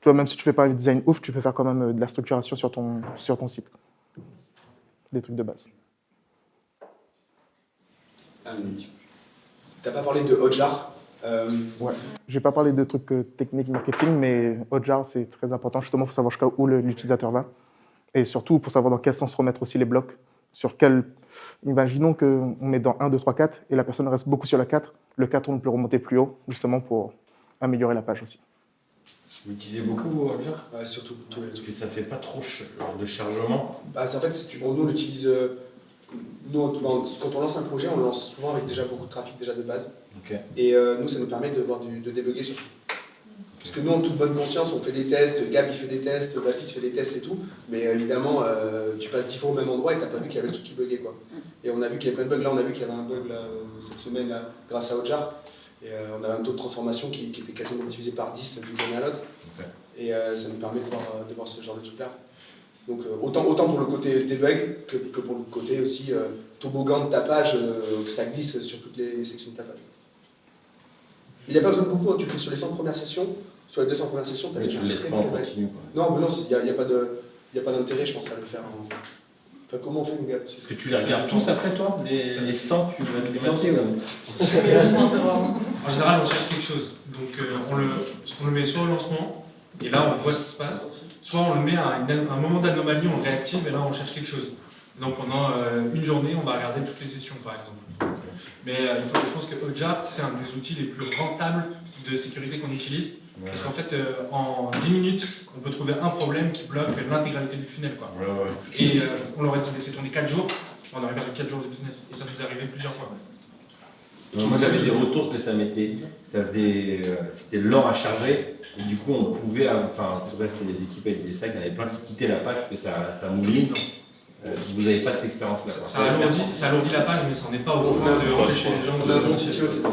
Tu vois, même si tu ne fais pas un design ouf, tu peux faire quand même de la structuration sur ton site. Des trucs de base. T'as pas parlé de Hotjar. Ouais. Je n'ai pas parlé de trucs techniques marketing, mais Hotjar, c'est très important justement pour savoir jusqu'à où l'utilisateur va. Et surtout pour savoir dans quel sens remettre aussi les blocs. Imaginons qu'on met dans 1, 2, 3, 4 et la personne reste beaucoup sur la 4. Le 4, on peut remonter plus haut justement pour améliorer la page aussi. Vous utilisez beaucoup Hotjar? Surtout tous les Parce que ça fait pas trop de chargement. En fait, nous on utilise. Quand on lance un projet, on le lance souvent avec déjà beaucoup de trafic déjà de base. Okay. Et nous, ça nous permet de débugger surtout. Parce que nous, en toute bonne conscience, on fait des tests, Gab il fait des tests, Baptiste fait des tests et tout, mais évidemment, tu passes 10 fois au même endroit et tu n'as pas vu qu'il y avait le truc qui buguait, quoi. Et on a vu qu'il y avait plein de bugs. Là, on a vu qu'il y avait un bug là, cette semaine là, grâce à Hotjar. Et on avait un taux de transformation qui était quasiment divisé par 10 d'une journée à l'autre. Okay. Et ça nous permet de voir ce genre de trucs-là. Donc autant pour le côté debug que pour le côté aussi toboggan de ta page, que ça glisse sur toutes les sections de ta page. Il n'y a pas besoin de beaucoup, hein. Tu le fais sur les 100 premières sessions, sur les 200 premières sessions, tu as déjà tu le laisses pas en continu. Non, mais non, il n'y a pas d'intérêt, je pense, à le faire. Enfin, comment on fait, mon gars? Est-ce que tu les regardes tous après toi? Les 100, tu vas les monter En général, on cherche quelque chose. Donc on le met soit au lancement, et là on voit ce qui se passe, soit on le met à un moment d'anomalie, on le réactive, et là on cherche quelque chose. Donc pendant une journée, on va regarder toutes les sessions, par exemple. Mais je pense que Hotjar, c'est un des outils les plus rentables de sécurité qu'on utilise. Ouais. Parce qu'en fait, en 10 minutes, on peut trouver un problème qui bloque l'intégralité du funnel, quoi. Ouais. Et on l'aurait laissé tourner 4 jours, on aurait perdu 4 jours de business. Et ça nous est arrivé plusieurs fois. Moi j'avais des retours que c'était lent à charger, et du coup on pouvait, les équipes elles disaient ça, qu'il y en avait plein qui quittaient la page parce que ça mouline. Vous n'avez pas cette expérience-là. Ça alourdit la page, mais ça n'en est pas au point de empêcher les gens de... Mon CTO, c'est pas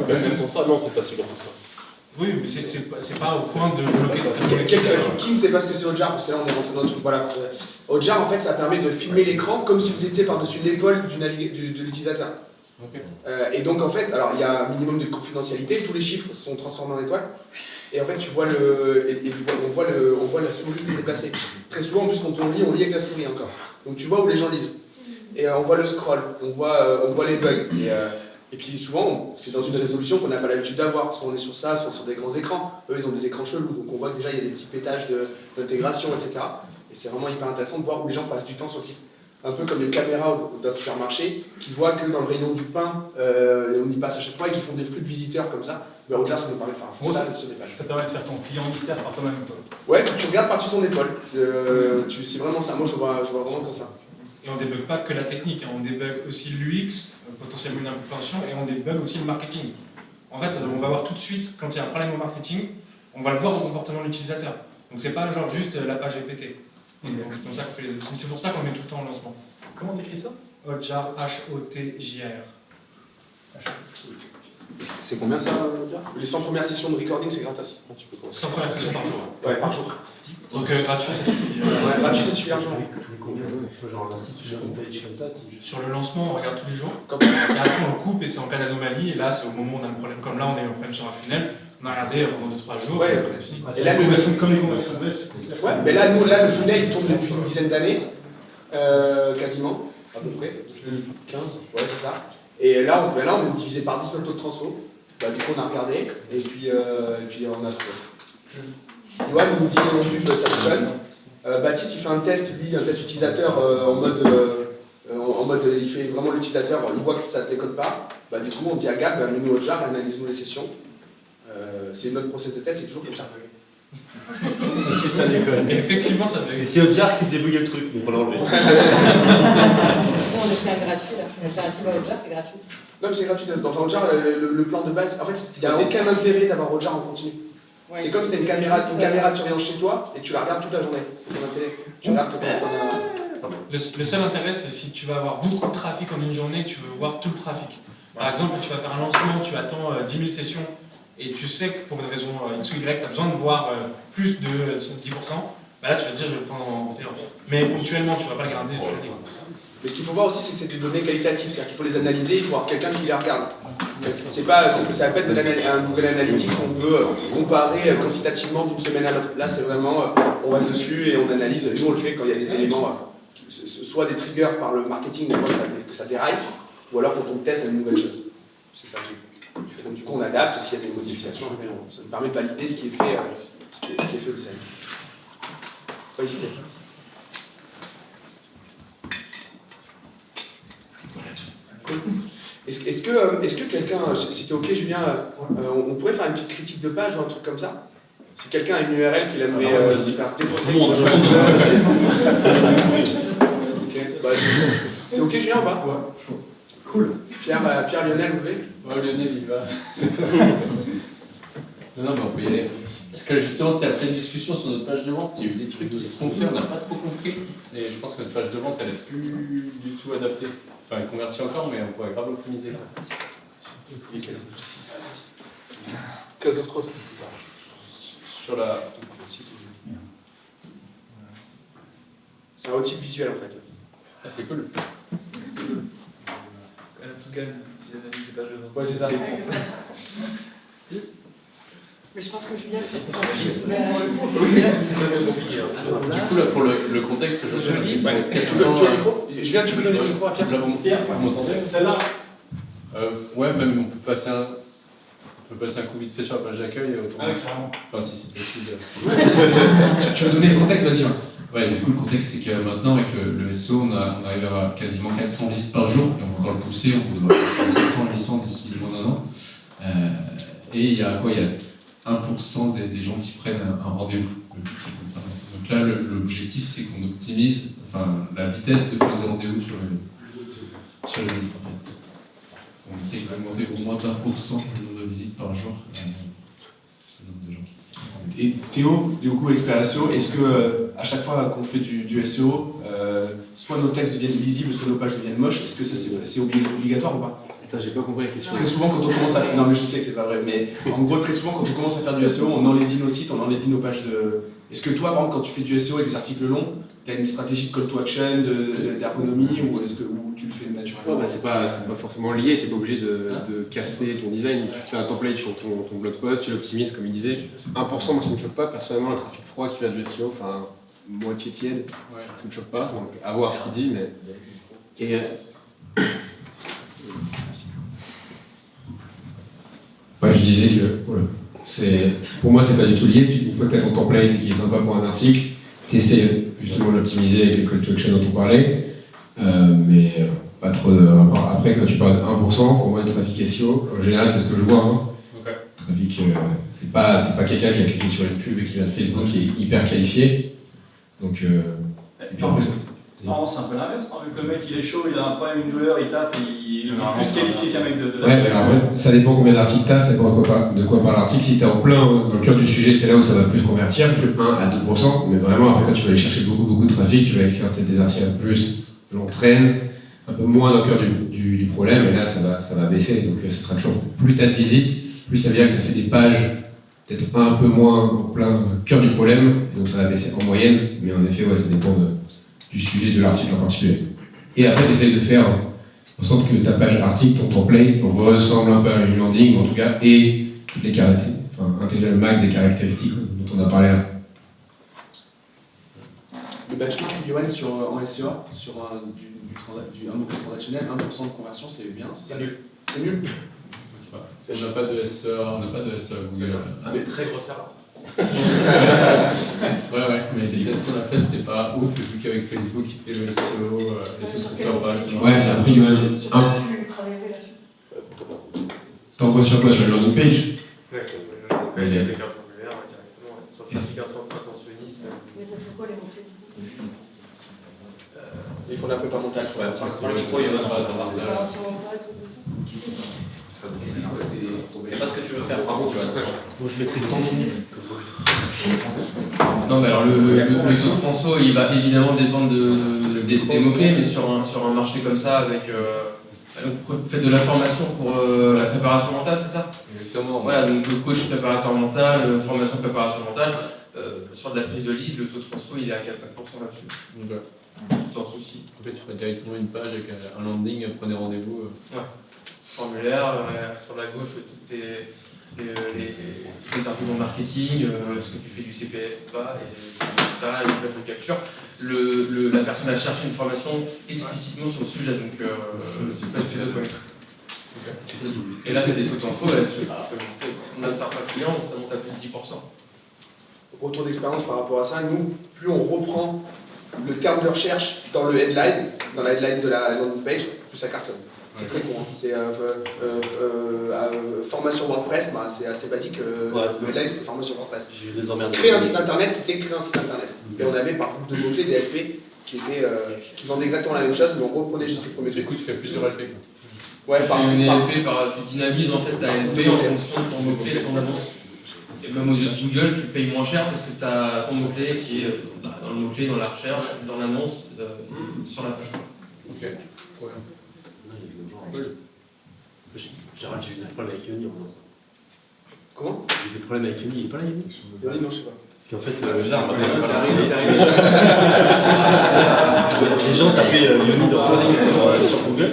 même sans ça, non, c'est pas si long que ça. Oui, mais c'est pas au point de bloquer. Qui ne sait pas ce que c'est Hotjar? Parce que là on est rentré dans le truc. Voilà. Hotjar, en fait, ça permet de filmer l'écran comme si vous étiez par-dessus l'épaule de l'utilisateur. Okay. Et donc en fait, alors il y a un minimum de confidentialité, tous les chiffres sont transformés en étoiles. Et en fait, tu vois on voit la souris se déplacer. Très souvent, en plus, quand on lit avec la souris encore. Donc tu vois où les gens lisent. Et on voit le scroll, on voit les bugs. Et puis souvent, c'est dans une résolution qu'on n'a pas l'habitude d'avoir. Soit on est sur ça, soit sur des grands écrans. Eux, ils ont des écrans chelous. Donc on voit que déjà, il y a des petits pétages d'intégration, etc. Et c'est vraiment hyper intéressant de voir où les gens passent du temps sur le site. Un peu comme les caméras d'un supermarché qui voient que dans le rayon du pain, on y passe à chaque fois et qui font des flux de visiteurs comme ça. Ben, Hotjar, ça nous permet de faire ça sur des pages. Ça permet de faire ton client mystère par toi-même. Ouais, si tu regardes par-dessus ton épaule. C'est vraiment ça. Moi, je vois vraiment comme ça. Et on débug pas que la technique, hein. On débug aussi l'UX, potentiellement une incompréhension, et on débug aussi le marketing. En fait, on va voir tout de suite, quand il y a un problème au marketing, on va le voir au comportement de l'utilisateur. Donc c'est pas genre juste la page est pétée. C'est pour ça qu'on met tout le temps en lancement. Comment t'écris ça? Hotjar, H-O-T-J-A-R. C'est combien ça, Hotjar? Les 100 premières sessions de recording, c'est gratos. 100 premières sessions par jour. Ouais, par jour. Donc gratuit, ça suffit. Ouais, gratuit, ça suffit largement. Genre là, si tu gères une page comme ça, sur le lancement, on regarde tous les jours. Et après, on le coupe et c'est en cas d'anomalie. Et là, c'est au moment où on a un problème. Comme là, on a eu un problème sur un funnel. On a regardé pendant 2-3 jours. Ouais. Et là, mais là, le funnel, il tourne depuis une dizaine d'années, quasiment, à peu près, depuis 15. Ouais, c'est ça. Et là, on est divisé par 10 le taux de transfo. Du coup, on a regardé. Et puis on a trouvé. Yoann nous dit en pub, ça fonctionne. Baptiste, il fait un test utilisateur en mode, il fait vraiment l'utilisateur, il voit que ça ne décode pas. Du coup, on dit à Gab, mets-nous Hotjar, analyse-nous les sessions. C'est notre process de test, c'est toujours comme ça. Et ça déconne. Et effectivement, ça déconne. Et c'est Hotjar qui débrouille le truc, donc on l'enlève. On est fait un gratuit là. L'alternative à Hotjar est gratuite. Non, mais c'est gratuit. Enfin, Hotjar, le plan de base, en fait, il n'y a aucun intérêt d'avoir Hotjar en continu. Ouais. C'est comme si tu as une caméra de surveillance chez toi et tu la regardes toute la journée. Tu regardes tout le seul intérêt, c'est si tu vas avoir beaucoup de trafic en une journée, tu veux voir tout le trafic. Par exemple, tu vas faire un lancement, tu attends 10 000 sessions et tu sais que pour une raison X ou Y, tu as besoin de voir plus de 10%, bah là tu vas te dire je vais le prendre en payant. Mais ponctuellement, tu ne vas pas le garder. Mais ce qu'il faut voir aussi, c'est des données qualitatives, c'est-à-dire qu'il faut les analyser, il faut avoir quelqu'un qui les regarde. C'est pas, ça va pas être un Google Analytics, on peut comparer quantitativement d'une semaine à l'autre. Là, c'est vraiment, on reste dessus et on analyse. Nous, on le fait quand il y a des éléments, soit des triggers par le marketing, que ça déraille, ou alors quand on teste une nouvelle chose. C'est ça le truc. Et donc, du coup, on adapte, s'il y a des modifications, ça nous permet de valider ce qui est fait, ce qui est fait au design. Pas hésiter. Est-ce que quelqu'un, si t'es ok Julien, on pourrait faire une petite critique de page ou un truc comme ça? Si quelqu'un a une URL qu'il aimerait se faire défoncer. T'es ok Julien ou pas? Ouais, cool. Pierre Lionel, vous voulez? Ouais, Lionel, il va. Non, mais on peut y aller. Parce que justement, c'était la pleine discussion sur notre page de vente. Il y a eu des trucs qui se sont faits, on n'a pas trop compris. Et je pense que notre page de vente, elle n'est plus du tout adaptée. Enfin, elle convertit encore, mais on pourrait grave l'optimiser. Quels autres Sur la. C'est un outil visuel en fait. Ah, c'est cool. Ouais, c'est ça. Mais je pense que Julien, c'est compliqué. Du coup, là, pour le contexte, je vais tu veux le micro? Julien, tu peux donner le micro à Pierre? Vous m'entendez? Celle-là? Ouais, même on peut passer un coup vite fait sur la page d'accueil. Ah oui, carrément. Enfin, si c'est possible. Tu veux donner le contexte, vas-y. Ouais, du coup, le contexte, c'est que maintenant, avec le SEO, on arrive à quasiment 400 visites par jour, et on va encore le pousser, on devrait passer à 600, 800 d'ici moins d'un an. Et il y a quoi? Il y a 1% des gens qui prennent un rendez-vous. Donc là, l'objectif, c'est qu'on optimise la vitesse de prise de rendez-vous sur les visites. En fait. On essaie d'augmenter au moins 20% le nombre de visites par jour. Le nombre de gens qui... Et Théo, du coup, expert SEO, est-ce que à chaque fois qu'on fait du SEO, soit nos textes deviennent lisibles, soit nos pages deviennent moches, est-ce que ça c'est obligatoire ou pas? Attends, j'ai pas compris la question. Très souvent, quand on commence à faire... Non, mais je sais que c'est pas vrai, mais en gros, très souvent, quand on commence à faire du SEO, on enlaidit nos sites, on enlaidit nos pages de... Est-ce que toi, par exemple, quand tu fais du SEO avec des articles longs, tu as une stratégie de call to action, d'ergonomie, ou est-ce que tu le fais naturellement? C'est pas forcément lié, tu n'es pas obligé de casser ton design. Tu fais un template sur ton blog post, tu l'optimises, comme il disait. 1%, moi, ça ne me choque pas. Personnellement, le trafic froid qui vient du SEO, enfin, moitié tiède, ça ne me choque pas. Donc, à voir ce qu'il dit, mais... Et... Ouais, je disais que voilà, pour moi, c'est pas du tout lié. Puis une fois que tu as ton template et qui est sympa pour un article, tu essaies justement de l'optimiser avec les call to action dont on parlait. Mais pas trop après, quand tu parles de 1%, pour moi, le trafic SEO, en général, c'est ce que je vois. Hein. Okay. Trafic, c'est pas quelqu'un qui a cliqué sur une pub et qui vient de Facebook qui est hyper qualifié. Donc, et puis après, ça. Non, c'est un peu l'inverse, vu que le mec il est chaud, il a un problème, une douleur, il tape, il est plus qualifié qu'un mec de Ouais, alors ça dépend combien d'articles t'as, ça dépend de quoi parle l'article. Si t'es en plein dans le cœur du sujet, c'est là où ça va plus convertir que 1 à 2%. Mais vraiment, après, quand tu vas aller chercher beaucoup de trafic, tu vas écrire peut-être des articles plus longue traîne, un peu moins dans le cœur du problème, et là, ça va baisser. Donc, ce sera toujours plus t'as de visites, plus ça veut dire que t'as fait des pages peut-être un peu moins en plein cœur du problème, et donc ça va baisser en moyenne. Mais en effet, ouais, ça dépend du sujet de l'article en particulier. Et après, tu essayes de faire en sorte que ta page article, ton template, ressemble un peu à une landing, en tout cas, et toutes les caractéristiques, intégrer le max des caractéristiques dont on a parlé là. Le bachelor Yoann en SEA, sur un mot-clé transactionnel, 1% de conversion, c'est bien, c'est nul. C'est nul. On n'a pas de SEA Google. Mais très gros serveur. Ouais, mais les tests qu'on a fait, c'était pas ouf, vu qu'avec Facebook, et le SEO, et tout ce qu'on fait en bas, c'est ouais, après, il y a t'envoies sur quoi? Sur le landing page? Ouais, avec un formulaire directement, soit trafic intentionniste. Mais ça c'est quoi les mots-clés du coup? Il faut un peu pas montage. Ouais, sur le micro, il y en a pas. C'est pas ce que tu veux faire. Par contre, moi je mettrai 30 minutes. Non, mais alors le taux de transfo, il va évidemment dépendre des mots-clés, mais sur un marché comme ça, avec Donc vous faites de la formation pour la préparation mentale, c'est ça? Exactement. Voilà, donc le coach préparateur mental, formation préparation mentale. Sur de la prise de lead, le taux de transfo il est à 4-5% là-dessus. Sans souci. En fait, tu ferais directement une page avec un landing, prenez rendez-vous. Ouais. Formulaire, sur la gauche, toutes les arguments marketing, est-ce que tu fais du CPF ou pas, et tout ça, et là je capture. La personne a cherché une formation explicitement sur le sujet, donc c'est pas du tout de quoi. Et là, tu as des taux de transfo, on a certains clients, ça monte à plus de 10%. Retour d'expérience par rapport à ça, nous, plus on reprend le terme de recherche dans le headline, dans la headline de la landing page, plus ça cartonne. C'est très con. Hein. C'est formation WordPress, bah, c'est assez basique. Le headline, c'est formation WordPress. Créer un site internet, c'était créer un site internet. Et on avait par groupe de mots-clés des LP qui vendaient exactement la même chose, mais on reprenait juste les premiers trucs. Du coup, tu fais plusieurs LP. Ouais, tu dynamises en fait ta LP en fonction de ton mot-clé, de ton annonce. Et même aux yeux de Google, tu payes moins cher parce que tu as ton mot-clé qui est dans le mot-clé, dans la recherche, dans l'annonce, sur la page. Ok. Ouais. J'ai eu des problèmes avec Yoni en faisant ça. Comment? J'ai eu des problèmes avec Yoni, il n'est pas là Yoni? Yoni, non, je sais pas. Parce qu'en fait, les gens tapaient Yoni dans sur Google,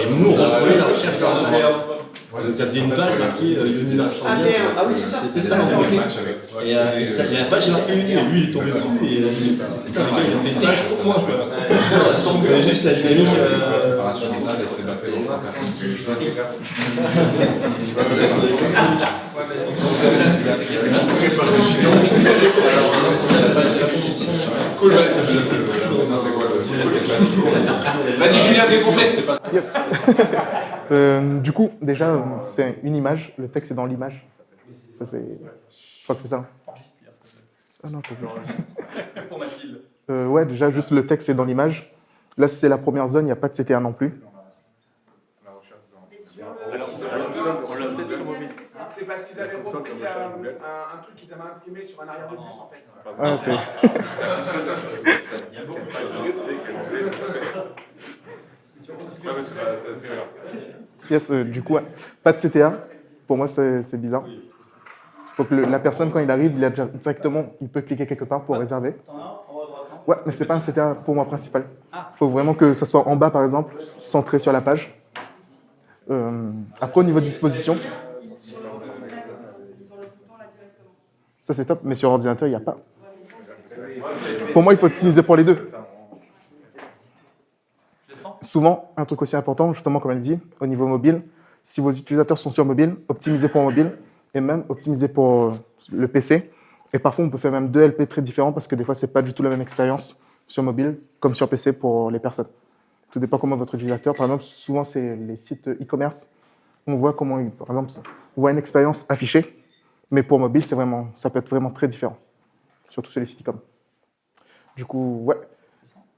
et nous on reprenait la recherche de leur nom. Donc ça faisait une page marquée Yoni marchand. Ah oui, c'est ça. C'était ça. Et la page est marquée Yoni, et lui il est tombé dessus, et il a dit, c'est pas les gars, ils ont fait une page pour moi. Ça semble juste la dynamique. Vas-y Julien, défoncez. Yes. Du coup, déjà, c'est une image. Le texte est dans l'image. Ça, c'est... Je crois que c'est ça. Ah non, Pour Mathilde. Ouais, déjà, juste le texte est dans l'image. Là, c'est la première zone, il n'y a pas de CTA non plus. On l'a peut-être sur mobile. C'est parce qu'ils avaient repris un truc qu'ils avaient imprimé sur un arrière de bus en fait. Ah, c'est... Yes, du coup, ouais. Pas de CTA. Pour moi, c'est bizarre. Il faut que la personne, quand il arrive, directement, il peut cliquer quelque part pour réserver. Ouais, mais c'est pas un CTA pour moi principal. Il faut vraiment que ça soit en bas, par exemple, centré sur la page. Après, au niveau de disposition, ça c'est top, mais sur ordinateur, il n'y a pas. Pour moi, il faut optimiser pour les deux. Souvent, un truc aussi important, justement, comme elle dit, au niveau mobile, si vos utilisateurs sont sur mobile, optimisez pour mobile et même optimisez pour le PC. Et parfois, on peut faire même deux LP très différents parce que des fois, ce n'est pas du tout la même expérience sur mobile comme sur PC pour les personnes. Tout dépend comment votre utilisateur. Par exemple, souvent, c'est les sites e-commerce. On voit comment, par exemple, on voit une expérience affichée, mais pour mobile, ça peut être vraiment très différent, surtout sur les sites e-com. Du coup, ouais,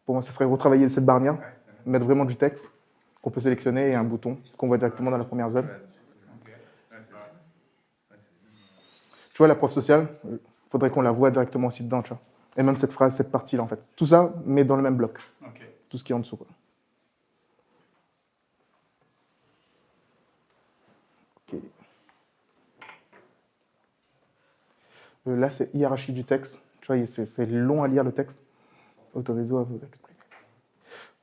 pour moi, ça serait retravailler cette barrière, mettre vraiment du texte qu'on peut sélectionner et un bouton qu'on voit directement dans la première zone. Tu vois, la preuve sociale, il faudrait qu'on la voit directement aussi dedans, tu vois. Et même cette phrase, cette partie-là, en fait. Tout ça, mais dans le même bloc. Tout ce qui est en dessous, quoi. Okay. Là, c'est hiérarchie du texte. Tu vois, c'est long à lire le texte. Autorisez-vous à vous exprimer.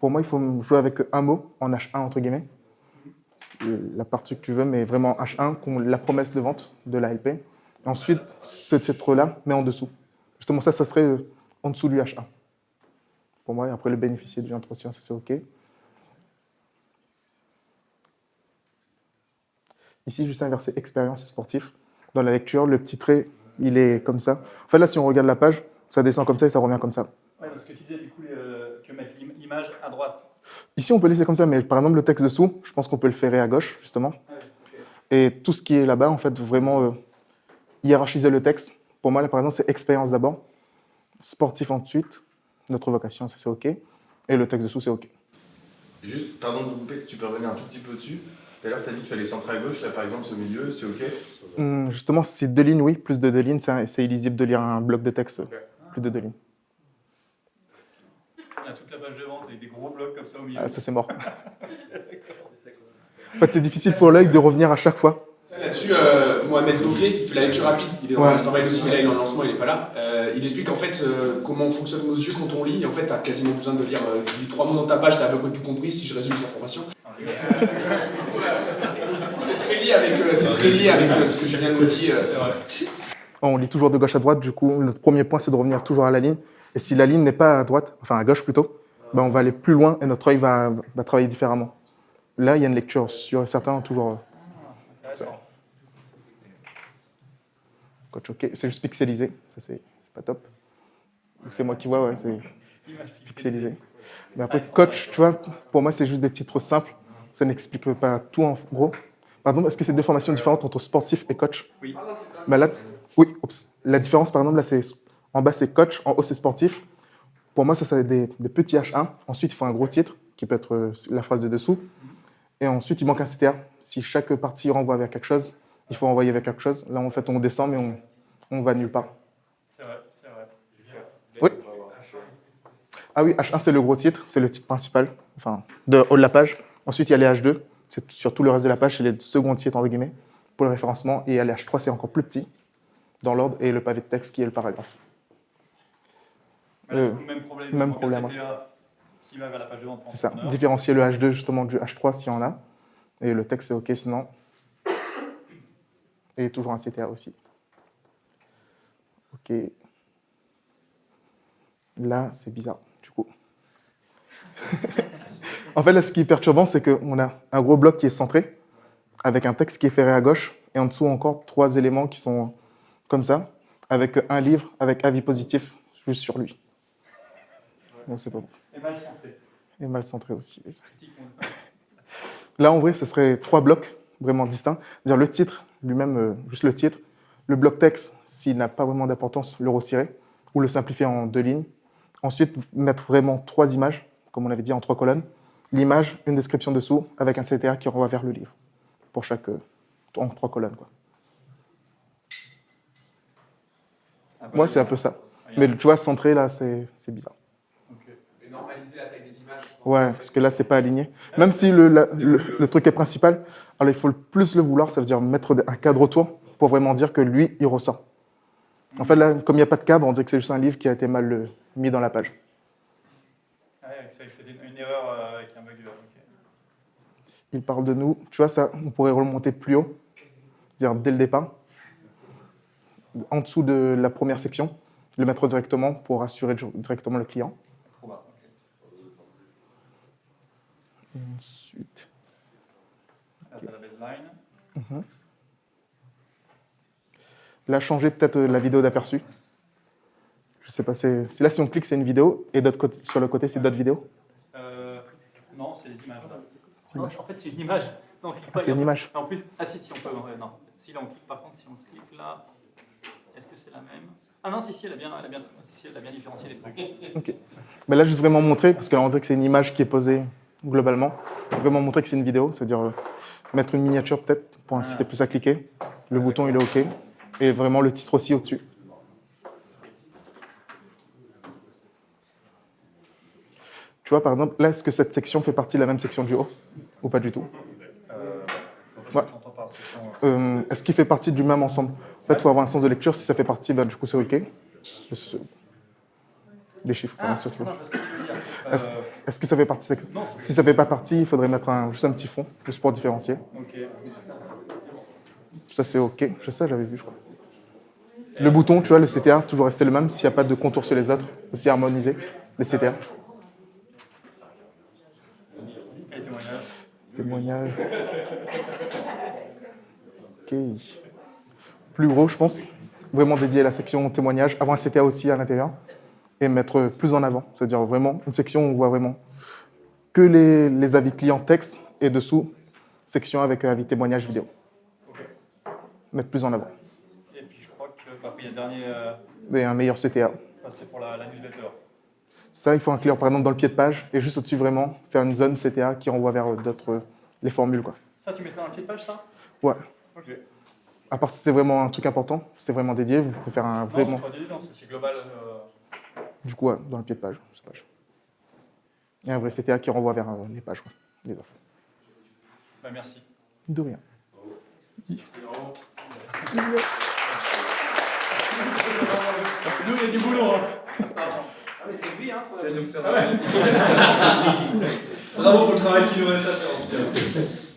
Pour moi, il faut jouer avec un mot, en H1, entre guillemets. La partie que tu veux, mais vraiment H1, la promesse de vente de l'ALP. Ensuite, cette lettre-là, mais en dessous. Justement, ça serait en dessous du H1. Pour moi, et après, le bénéficier de l'entretien, ça c'est OK. Ici, juste inverser expérience et sportif. Dans la lecture, le petit trait, il est comme ça. En fait, là, si on regarde la page, ça descend comme ça et ça revient comme ça. Oui, parce que tu disais, du coup, que mettre l'image à droite. Ici, on peut laisser comme ça, mais par exemple, le texte dessous, je pense qu'on peut le ferrer à gauche, justement. Ouais, okay. Et tout ce qui est là-bas, en fait, vraiment hiérarchiser le texte. Pour moi, là, par exemple, c'est expérience d'abord, sportif ensuite, notre vocation, ça c'est OK, et le texte dessous, c'est OK. Juste, pardon de vous couper, si tu peux revenir un tout petit peu dessus. Tout à l'heure, tu as dit qu'il fallait centrer à gauche, là par exemple, ce milieu, c'est OK? Justement, c'est 2 lignes, oui, plus de 2 lignes, c'est illisible de lire un bloc de texte, okay. Plus de 2 lignes. Il y a toute la page de vente avec des gros blocs comme ça au milieu. Ah, ça c'est mort. D'accord. En fait, c'est difficile pour l'œil de revenir à chaque fois. Là-dessus, Mohamed Bouclé, il fait la lecture rapide, il est dans Mastermind aussi, mais là il est dans le lancement, il n'est pas là. Il explique en fait comment fonctionnent nos yeux quand on lit, et en fait tu as quasiment besoin de lire 3 mots dans ta page, tu as à peu près tout compris si je résume les informations. C'est très lié avec ce que Julien nous dit. On lit toujours de gauche à droite, du coup, le premier point c'est de revenir toujours à la ligne. Et si la ligne n'est pas à droite, enfin à gauche plutôt, ben, on va aller plus loin et notre œil va travailler différemment. Là, il y a une lecture sur certains toujours. Coach, ok, c'est juste pixelisé, ça c'est pas top. C'est moi qui vois, ouais, c'est pixelisé. Mais après, coach, tu vois, pour moi c'est juste des titres simples, ça n'explique pas tout en gros. Pardon, est-ce que c'est deux formations différentes entre sportif et coach? Oui. Ben là, oui, oups. La différence par exemple, là c'est en bas c'est coach, en haut c'est sportif. Pour moi, ça c'est des petits H1. Ensuite, il faut un gros titre qui peut être la phrase de dessous. Et ensuite, il manque un CTA. Si chaque partie renvoie vers quelque chose, il faut envoyer vers quelque chose. Là, en fait, on descend, mais on va nulle part. C'est vrai, c'est vrai. Oui. Ah oui, H1, c'est le gros titre, c'est le titre principal, enfin, de haut de la page. Ensuite, il y a les H2, c'est sur tout le reste de la page, c'est les seconds titres, entre guillemets, pour le référencement. Et il y a les H3, c'est encore plus petit, dans l'ordre, et le pavé de texte qui est le paragraphe. Même problème. Même problème. Qui va vers la page de vente. C'est ça, différencier le H2 justement du H3 s'il y en a. Et le texte, c'est OK sinon. Et toujours un CTA aussi. OK. Là, c'est bizarre, du coup. En fait, là, ce qui est perturbant, c'est qu'on a un gros bloc qui est centré, avec un texte qui est ferré à gauche, et en dessous encore 3 éléments qui sont comme ça, avec un livre, avec avis positif, juste sur lui. Non, c'est pas bon. Et mal centré. Et mal centré aussi. Là, en vrai, ce serait 3 blocs vraiment distincts. C'est-à-dire le titre, lui-même, juste le titre. Le bloc texte, s'il n'a pas vraiment d'importance, le retirer ou le simplifier en 2 lignes. Ensuite, mettre vraiment 3 images, comme on avait dit, en 3 colonnes. L'image, une description dessous, avec un CTA qui renvoie vers le livre, pour chaque, en 3 colonnes, quoi. Moi, c'est un peu ça. Mais tu vois, centré, là, c'est bizarre. Et normaliser la taille des images. Ouais, parce que là, c'est pas aligné. Même si le truc est principal, alors il faut plus le vouloir, ça veut dire mettre un cadre autour pour vraiment dire que lui, il ressort. En fait, là, comme il n'y a pas de cadre, on dirait que c'est juste un livre qui a été mal mis dans la page. Ouais, c'est une erreur avec un bug. Okay. Il parle de nous. Tu vois, ça, on pourrait remonter plus haut, dire dès le départ, en dessous de la première section, le mettre directement pour rassurer directement le client. Ensuite. Okay. La baseline. Là, changer peut-être la vidéo d'aperçu. Je sais pas, c'est là si on clique, c'est une vidéo, et sur le côté, c'est d'autres vidéos. Non, c'est des images. Non, en fait, c'est une image. Non, c'est une image. En plus, si, on peut. Non. Si, là, on clique. Par contre, si on clique là, est-ce que c'est la même? Ah non, si, elle a bien différencié les trucs. Ok. Mais là, juste vraiment montrer, parce que là, on dirait que c'est une image qui est posée globalement. Vraiment montrer que c'est une vidéo, c'est-à-dire mettre une miniature peut-être pour inciter plus à cliquer. Le bouton, il est OK. Et vraiment le titre aussi au-dessus. Tu vois, par exemple, là, est-ce que cette section fait partie de la même section du haut? Ou pas du tout? Ouais. Est-ce qu'il fait partie du même ensemble? En fait, il faut avoir un sens de lecture. Si ça fait partie, ben, du coup, c'est OK. Des chiffres, ça rassure toujours. Est-ce que ça fait partie? Si ça ne fait pas partie, il faudrait mettre juste un petit fond, juste pour différencier. Ça, c'est OK. Ça, j'avais vu, je crois. Le bouton, tu vois, le CTA, toujours rester le même. S'il n'y a pas de contour sur les autres, aussi harmoniser les CTA. Témoignage. OK. Plus gros, je pense. Vraiment dédié à la section témoignage. Avoir un CTA aussi à l'intérieur. Et mettre plus en avant. C'est-à-dire vraiment une section où on voit vraiment que les avis clients texte et dessous, section avec avis témoignage vidéo. Mettre plus en avant. Et puis je crois qu'il y a le dernier. Et un meilleur CTA. C'est pour la newsletter. Ça, il faut inclure par exemple dans le pied de page et juste au-dessus vraiment faire une zone CTA qui renvoie vers d'autres, les formules, quoi. Ça, tu mettrais dans le pied de page, ça? Ouais. Ok. À part si c'est vraiment un truc important, c'est vraiment dédié, vous pouvez faire un vraiment. Non, c'est pas dédié, non, c'est global. Du coup, ouais, dans le pied de page, Il y a un vrai CTA qui renvoie vers les pages, quoi, les infos. Bah, merci. De rien. Nous, il y a du boulot. Hein. Ah, mais c'est lui, hein. Tu vas nous faire. Bravo pour le travail qu'il nous reste à faire.